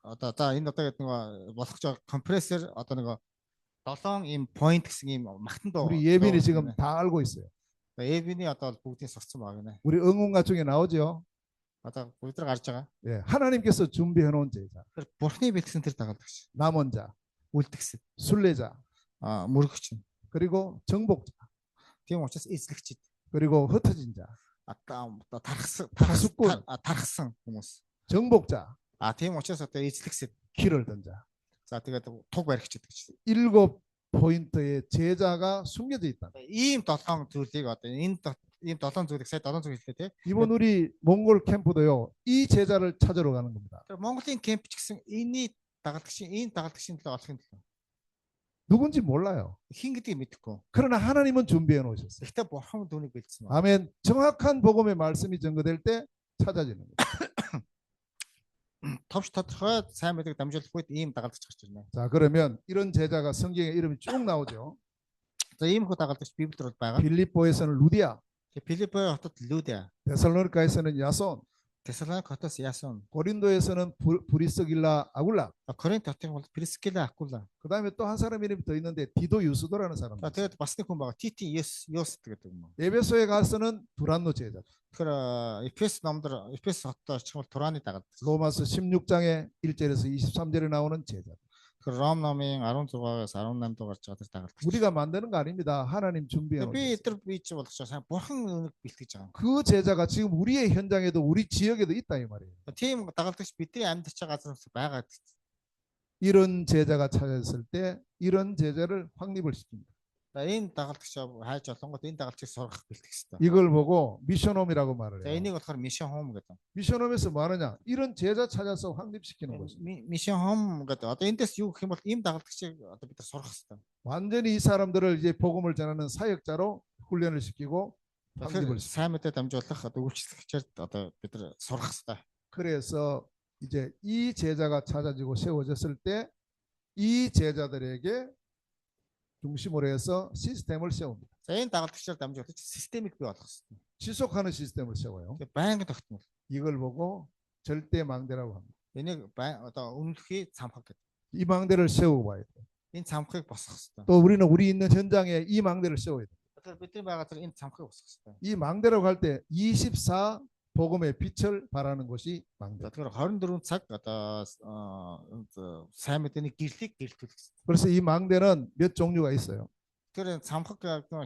энэ удаагийн нөгөө болох жоо компрессор одоо нөгөө 7 ийм point гэсэн ийм магтан дуу. 우리 예빈이 지금 다 알고 있어요. 예빈이 одоо бүгдийг сурцсан баг нэ. 우리 응원가 중에 나오죠. Одоо бид нар гарч байгаа. 예, 하나님께서 준비해 놓은 제자. Тэр бурхны бэлтгэсэн тэр дагалдагч. 남은 자, Үлдгэсэн. 순례자, мөрөгч. 그리고 정복자, Тийм учраас эзлэгчд. 그리고 흩어진 자, тархсан хүмүүс. 정복자, Тийм учраас одоо эзлэгсэд. 길을 든 자. За тэгээд туг баригчд гэж. 7포인트의 제자가 숨겨져 있다. Ийм 7 зүйлийг одоо ийм 7 зүйлийг сая 7 зүйл хэллээ тий. 이번 우리 몽골 캠프도요. 이 제자를 찾으러 가는 겁니다. Тэр Монголын кемп ч гэсэн энэ дагалдагчийн төлөө олохын төлөө. 누군지 몰라요. Хин гэдгийг мэдэхгүй. 그러나 하나님은 준비해 놓으셨어요. Гэхдээ бурхан түүнийг бэлдсэн байна. 아멘. 정확한 복음의 말씀이 전거될 때 찾아지는 거예요. Товч тодорхой сайн мэдээг дамжуулах үед ийм дагалдагч гарч ирнэ. 자, 그러면 이런 제자가 성경에 이름이 쭉 나오죠. За ийм хөө дагалдагч Библиэд бол байгаа. 빌립보에서는 루디아, Филиппо хотод Лүдэ, 데살로니가에서는 야손, Тесалоник хотоос Ясон, 고린도에서는 브리스길라 아굴라. Коринт хотын бол Прискила Акула. 그다음에 또 한 사람 이름이 더 있는데 디도 유스도라는 사람. За тэгээд бас нэг хүн байгаа. Тити Йос гэдэг юм. 에베소에 가서는 두란노 제자. Тэгэхээр Эфес хотод очих бол Тураны дагалдагч. 로마서 16장에 1절에서 23절에 나오는 제자. Тэгэхээр Ром номын 16-аас 18 дуу гарч байгаа тэр дагалдагч. 우리가 만드는 거 아닙니다. 하나님 준비해 Би 놓으셨어요. тэр бич болгож сайн бурхан үүнийг бэлтгэж байгаа. 그 제자가 지금 우리의 현장에도 우리 지역에도 있다 이 말이에요. Тийм дагалдагч бидний амьдарч байгаа газраас байгаа. 이런 제자가 찾았을 때 이런 제자를 확립을 시킵니다. За энэ дагалдагч хайж олонгод энэ дагалдагчийг сургах бэлтгэх хэрэгтэй. 이걸 보고 미션홈이라고 말을 За 해요. энийг болохоор мишн хом гэдэг. 미션홈에서 뭐 하느냐? 이런 제자 찾아서 확립시키는 거죠. Мишн хом гэдэг. Одоо эндээс юу гэх юм бол ийм дагалдагчийг одоо бид нар сурах хэрэгтэй. 완전히 이 사람들을 이제 복음을 전하는 사역자로 훈련을 시키고 확립을 시킵니다. Сайн мэдээ дамжуулах одоо үйлчлэгчээр одоо бид нар сурах хэрэгтэй. 그래서 이제 이 제자가 찾아지고 세워졌을 때 이 제자들에게 중심으로 해서 시스템을 세웁니다. За энэ дагалдагчаар дамжуулж системийг бий болгох хэрэгтэй. 지속하는 시스템을 세워요. Тэгээ байнгын тогтмол. 이걸 보고 절대 망대라고 합니다. Энийг одоо үнэлхий цамхаг гэдэг. 이 망대를 세우고 봐야 돼요. Энэ цамхыг босгох хэрэгтэй. 또 우리는 우리 있는 현장에 이 망대를 세워야 돼요. Тэгэхээр бидний байгаа зэрэг энэ цамхыг босгох хэрэгтэй. 이 망대라고 할 때 24 복음의 빛을 발하는 것이 망대. Тэгэхээр 24 цаг одоо сайн мэдээний гэрлийг гэрэлтүүлэх хэрэгтэй. 그래서 이 망대는 몇 종류가 있어요. Тэгэхээр цамхаг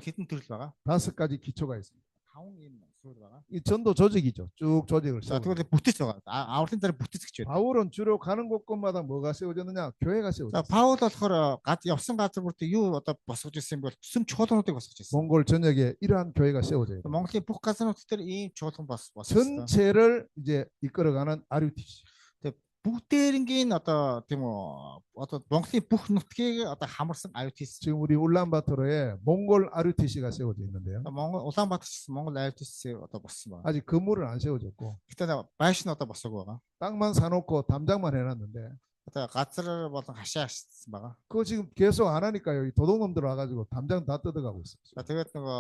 хэдэн төрөл байгаа? 5가지 기초가 있습니다. 5 ийм суурь байгаа. 이 전도 조직이죠. 쭉 조직을 За 세우고. тэгэхээр бүтэц байгаа. Авралын дараа бүтэц гэж байна. 바울은 주로 가는 곳곳마다 뭐가 세워졌느냐? 교회가 За 세워졌어요. Паул болохоор явсан газар бүрт юу одоо босгож ирсэн бол сүм чуулгануудыг босгож ирсэн. 몽골 전역에 이러한 교회가 세워져요. Монголын бүх газрууд дээр ийм чуулган босгож. 전체를 이제 이끌어가는 RUTC. бүгдээрингийн одоо тийм үү одоо Монголын бүх нутгийг одоо хамарсан IOTC. 지금 우리 울란바토르에 몽골 RUTC가 세워져 있는데요. Монгол Улаанбаатар ч Монгол IOTC одоо боссон байна. 아직 건물은 안 세워졌고 Гэтэ байшин одоо босоогүй байгаа. 땅만 사놓고 담장만 해놨는데 Одоо газар болон хашаа ашигдсан байгаа. 그거 지금 계속 안 하니까요. 이 도둑놈들 와가지고 담장 다 뜯어가고 있어요. За тэгээд нөгөө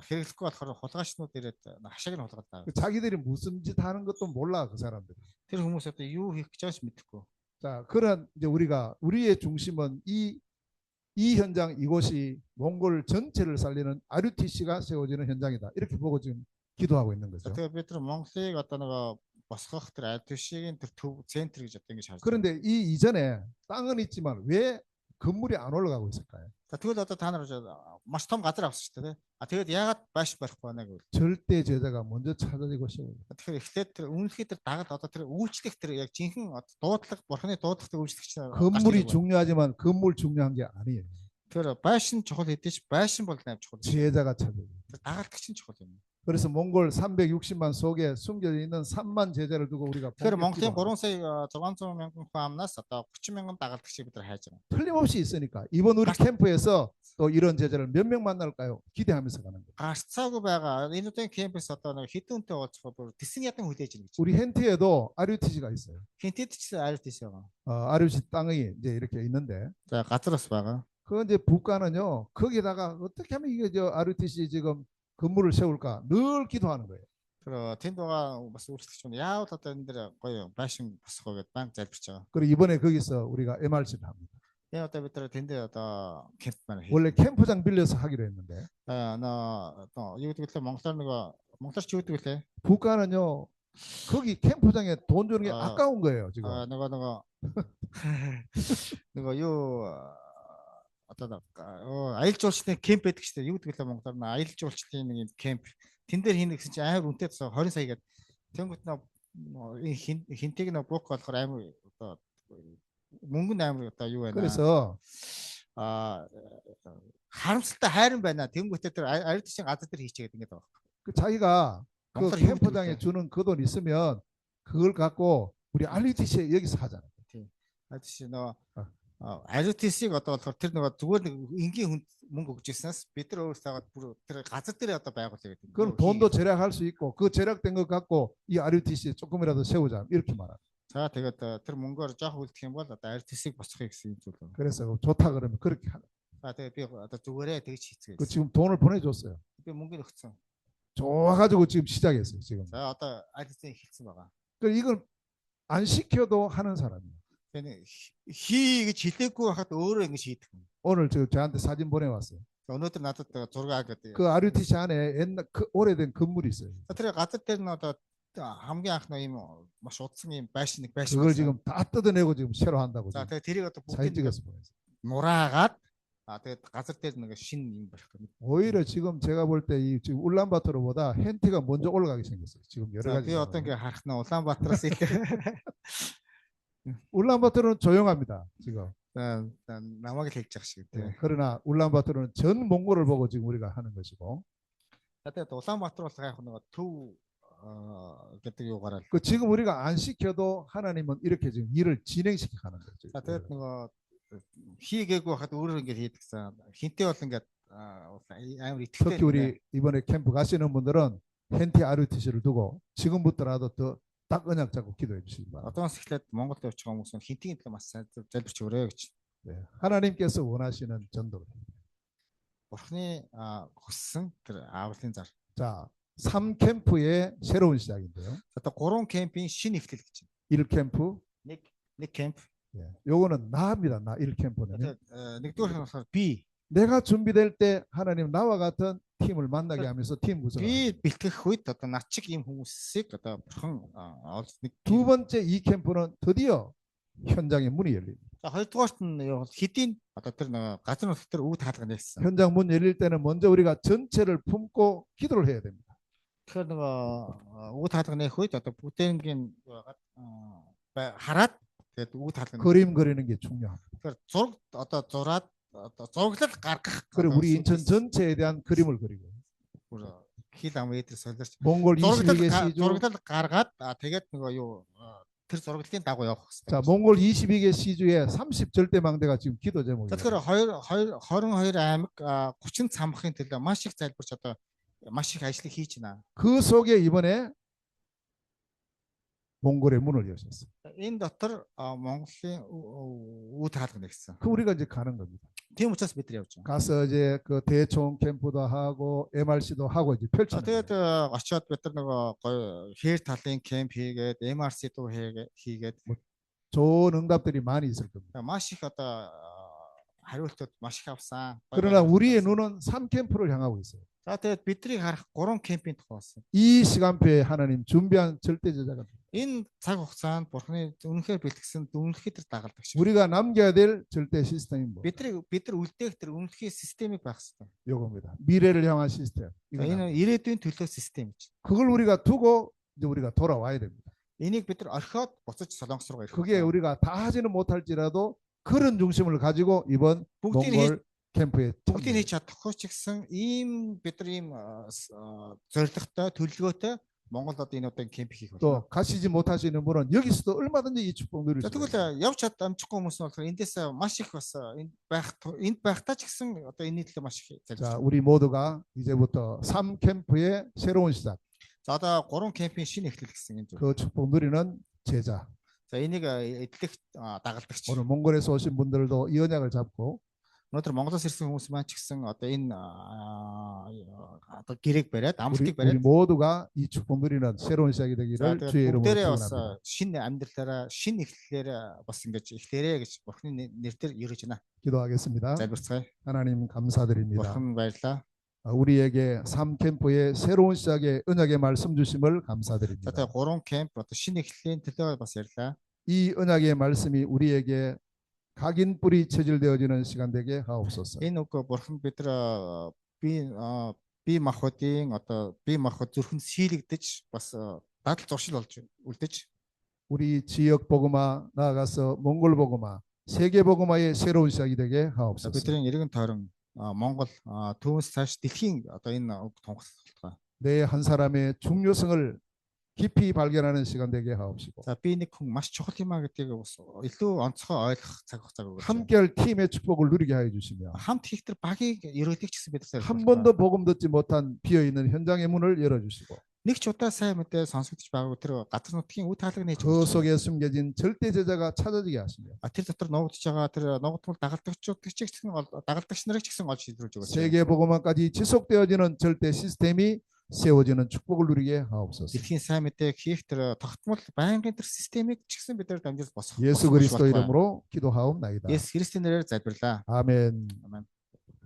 хэрэглэхгүй болохоор хулгайчнууд ирээд хашааг нь хулгаад байгаа. 자기들이 무슨 짓 하는 것도 몰라 그 사람들이. Тэр хүмүүс одоо юу хийх гэж байгааг мэдэхгүй. 자, 그런 이제 우리의 중심은 이 현장 이곳이 몽골 전체를 살리는 RUTC가 세워지는 현장이다. 이렇게 보고 지금 기도하고 있는 거죠. Тэгээд бид нар Монголыг одоо нөгөө босгох тэр IOTC-ийн тэр төв центр гэж одоо ингэж харж байна. 그런데 이 이전에 땅은 있지만 왜 건물이 안 올라가고 있을까요? За тэгвэл одоо та нар маш том газар авсан шүү дээ. Тэгээд яагаад байш барихгүй байна гэвэл 절대 제자가 먼저 찾아지고 세워요. тэгэхээр эхлээд тэр үнэлэхэд тэр дагал одоо тэр үйлчлэх тэр яг жинхэнэ дуудлага бурхны дуудлагыг үйлчлэгч 건물이 중요하지만 건물 중요한 게 아니에요. тэр байшин чухал хэдэж байшин бол найв чухал. 제자가 찾아요. Тэр дагалдагч нь чухал юм. 그래서 몽골 360만 속에 숨겨져 있는 3만 제자를 두고 우리가 Тэгэхээр Монголын 3 сая 600 мянган хүн амнаас одоо 30 мянган дагалдагчийг бид нар хайж байгаа. 틀림없이 있으니까 이번 우리 캠프에서 또 이런 제자를 몇 명 만날까요? 기대하면서 가는 거예요. Гарцаагүй байгаа. Энэ удаагийн кемпэс одоо нэг хэдэн үнэтэй уулзах бүр тэсэн ядан хүлээж ийн гэж. 우리 hen티에도 RUTC가 있어요. Хинтэд ч IOTC байгаа. RUTC 땅이 이제 이렇게 있는데 За газар бас байгаа. 그 이제 부가는요 거기다가 어떻게 하면 이게 저 RUTC 지금 건물을 세울까 늘 기도하는 거예요. Тэр тэнд байгаа бас үйлчлэгч нь яавал одоо энэ дэр гоё байшин босгоо гэдээ банк залбирч байгаа. 그리고 이번에 거기서 우리가 MRC를 합니다. Энэ одоо бид нар тэндээ одоо кемп маань хий. 원래 캠프장 빌려서 하기로 했는데 юу гэдэг лээ монголоор ч юу гэдэг лээ. 부가는요 거기 캠프장에 돈 주는 게 아까운 거예요 지금. нөгөө юу одоо аялал жуулчлалын кемп байдаг шүү дээ. Юу гэдэг лээ монголоор нь аялал жуулчлалын нэг юм кемп. Тэн дээр хийнэ гэсэн чинь амар үнэтэй 20 сая гээд тэнгуут хинтийг нэг бук болохоор амар одоо мөнгөнд амар одоо юу байна. 그래서 харамсалтай хайран байна. Тэнгуүтээ тэр аялалчийн газар дээр хийчихэд ингэж байгаа. 그 자기가 그 캠프장에 주는 그 돈 있으면 그걸 갖고 우리 RUTC에 여기서 하잖아요. 아저씨 너 RUTC-г одоо болохоор тэр нөгөө зүгээр нэг энгийн мөнгө өгч ирснаас бид нар өөрсдөө бүр тэр газар дээр одоо байгуулъя гэдэг. 그럼 돈도 절약할 수 있고 그 절약된 것 갖고 이 RUTC 조금이라도 세우자 이렇게 말합니다. За тэгээд тэр мөнгөөр жоох үлдэх юм бол одоо RUTC-г босгохыг гэсэн зүйл байна. 그래서 좋다 그러면 그렇게 하라. За тэгээд би одоо зүгээрээ тэгж хийцгээе. 그 지금 돈을 보내줬어요. Би мөнгөний өгсөн. 좋아가지고 지금 시작했어요 지금. За одоо RUTC эхэлсэн байгаа. 그 이걸 안 시켜도 하는 사람이에요. хий гэж хэлээгүй байхад өөрөө ингэж хийдэг. 오늘 저한테 사진 보내왔어요. өнөөдөр надад зураг гэдэг. 그 RUTC 안에 옛날 그 오래된 건물이 있어요. тэр газар дээр нь одоо хамгийн анх нэг юм маш удсан юм байшин. 그걸 지금 다 뜯어내고 지금 새로 한다고. За тэгээ тэрийг одоо 사진 찍어서 보냈어요. нураагаад тэгээд газар дээр нэг шин юм барих 겁니다. 오히려 지금 제가 볼 때 이 지금 울란바토르보다 hen티가 먼저 올라가게 생겼어요. 지금 여러 가지. 비 어떤 게 харах нь Улаанбаатараас их 울란바토르는 조용합니다. 지금. намайг л хэлж байгаа шиг тийм. 그러나 울란바토르는 전 몽골을 보고 지금 우리가 하는 것이고. тэгээд Улаанбаатар бол яг нэг төв гэдэг юугаар л. 그 지금 우리가 안 시켜도 하나님은 이렇게 지금 일을 진행시켜 가는 거죠. тэгээд нөгөө хийгээгүй байхад өөрөө ингэж хийдэгсэн. хинтээ бол ингэж амар итгэвтэй. 특히 우리 이번에 캠프 가시는 분들은 hen티 RUTC를 두고 지금부터라도 더 딱 언약 잡고 기도해 주시기 바랍니다. Одоос эхлээд Монголд явж байгаа хүмүүс нь хинтийн төлөө маш сайн залбирч өгөөрэй гэж. 네, 하나님께서 원하시는 전도. Бурхны хүссэн тэр аавлын зар. 자, 3캠프의 새로운 시작인데요. Одоо 3 кемпийн шинэ эхлэл гэж 1캠프. нэг кемп. 예, 요거는 나입니다. 나 1캠프는. Одоо нэгдүгээр нь болохоор би 내가 준비될 때 하나님 나와 같은 팀을 만나게 하면서 팀 구성. би бэлтгэх үед одоо над чиг ийм хүмүүсийг одоо бурхан олж нэг. 두 번째 2캠프는 드디어 현장의 문이 열립니다. За хоёрдугаарт нь хэдийн одоо тэр газар нутгт тэр үг таалга нээсэн. 현장 문 열릴 때는 먼저 우리가 전체를 품고 기도를 해야 됩니다. Тэгэхээр үг таалга нээх үед одоо бүтээнгийн хараад тэгээд үг таалга. 그림 그리는 게 중요합니다. Тэгэхээр зураг одоо зураад одоо зураглал гаргах. 그리고 우리 인천 전체에 대한 그림을 그리고. хил ам эдэр солиорч 몽골 22개 시주. зураглал гаргаад тэгээд нөгөө юу тэр зураглалын дагуу явах хэрэгтэй. 자, 몽골 22개 시주에 30절대망대가 지금 기도 제목이에요. Тэгэхээр 22 аймаг 30 цамхын төлөө маш их залбирч одоо маш их ажлыг хийж байна. 그 속에 이번에 몽골의 문을 여셨어요. Энэ дотор Монголын үг таалга нэгсэн. 그 우리가 이제 가는 겁니다. Тийм учраас бид нар явж байгаа. 가서 이제 그 대총 캠프도 하고 MRC도 하고 이제 펼쳐요. Тэгээд очиод бид нар нөгөө гоё хээр талын кемп хийгээд MRC-도 хийгээд 좋은 응답들이 많이 있을 겁니다. маш их одоо хариултууд маш их авсан. 그러나 우리의 눈은 3캠프를 향하고 있어요. За тэгээд биднийг харах 3 кемпийн тухай болсон. 이 시간표에 하나님 준비한 절대 제자가 Энэ цаг хугацаанд бурхны үнэхээр бэлтгэсэн үнэхээр тэр дагалдаг шиг. 우리가 남겨야 될 절대 시스템이 뭐? бид нар үлдээх тэр үнэхээр системийг байх хэрэгтэй. 요겁니다. 미래를 향한 시스템. Энэ ирээдүйн төлөө систем гэж. 그걸 우리가 두고 이제 우리가 돌아와야 됩니다. Энийг бид нар орхиод буцаж Солонгос руу ирэх. 그게 우리가 다 하지는 못할지라도 그런 중심을 가지고 이번 몽골 캠프에 бүгдийг хийж чадахгүй ч гэсэн ийм бид нар ийм зорилготой төлөвлөгөөтэй Монголд одоо энэ удаа кемп хийх 또 가시지 못하시는 분은 여기서도 얼마든지 이 축복 누릴 수 있어요. тэгвэл явж чад амжихгүй хүмүүс нь болохоор эндээс маш их бас энд байхдаа ч гэсэн одоо энэний төлөө маш их 자, залбирч. 우리 모두가 이제부터 3캠프의 새로운 시작. За одоо 3 кемпийн шинэ эхлэл гэсэн энэ. 그 축복 누리는 제자. За энийг эдлэх дагалдагч. 오늘 몽골에서 오신 분들도 이 언약을 잡고 Өнөөдөр Монголоос ирсэн хүмүүс маань ч гэсэн одоо энэ одоо гэрээг бариад 우리 амлалтыг бариад 모두가 이 축복 누리는 새로운 시작이 되기를 주의 이름으로 бүгдээрээ бас 축원합니다. шинэ амьдралаараа шинэ эхлэлээр бас ингэж эхлээрэ гэж Бурхны нэрээр ерөж байна. 기도하겠습니다. залбирцгаая. 하나님 감사드립니다. Бурхан баярлалаа. 우리에게 3캠프의 새로운 시작의 언약의 말씀 주심을 감사드립니다. За тэгээ 3 кемп одоо шинэ эхлэлийн төлөө бас ярьлаа. 이 언약의 말씀이 우리에게 각인 뿌리 체질되어지는 시간 되게 하옵소서. Энэ үг Бурхан бид нар би махбодын одоо би махбод зүрхэнд сийлэгдэж бас дадал зуршил болж үлдэж 우리 지역 복음화 나아가서 몽골 복음화 세계 복음화의 새로운 시작이 되게 하옵소서. бидний иргэн тойрон Монгол түүнээс цааш дэлхийн одоо энэ үг тунхаглах. 내 한 사람의 중요성을 깊이 발견하는 시간 되게 하옵시고 За би нэг хүн маш чухал юм а гэдгийг бас илүү онцгой ойлгох цаг хугацааг өгөөч. 함께할 팀의 축복을 누리게 하여 주시며 хамт хийх тэр багийг ерөөлөх гэсэн бид нар 한 번도 복음 듣지 못한 비어있는 현장의 문을 열어주시고 нэг ч удаа сайн мэдээ сонсогдож байгаагүй тэр газар нутгийн үе таалга нээж 그 속에 숨겨진 절대 제자가 찾아지게 하시며 тэр дотор нуугдж байгаа тэр нуугдмал дагалдагчдыг ч гэсэн дагалдагч нарыг ч гэсэн олж шийдвэрж өгөөч. 세계 복음화까지 지속되어지는 절대 시스템이 세워지는 축복을 누리게 하옵소서. Дэлхийн сайн мэдээг хийх тэр тогтмол байнгын тэр системийг ч гэсэн бид нар дамжуулж босгох. 예수 그리스도 이름으로 기도하옵나이다. Есүс Христийн нэрээр залбирлаа. 아멘. Амен.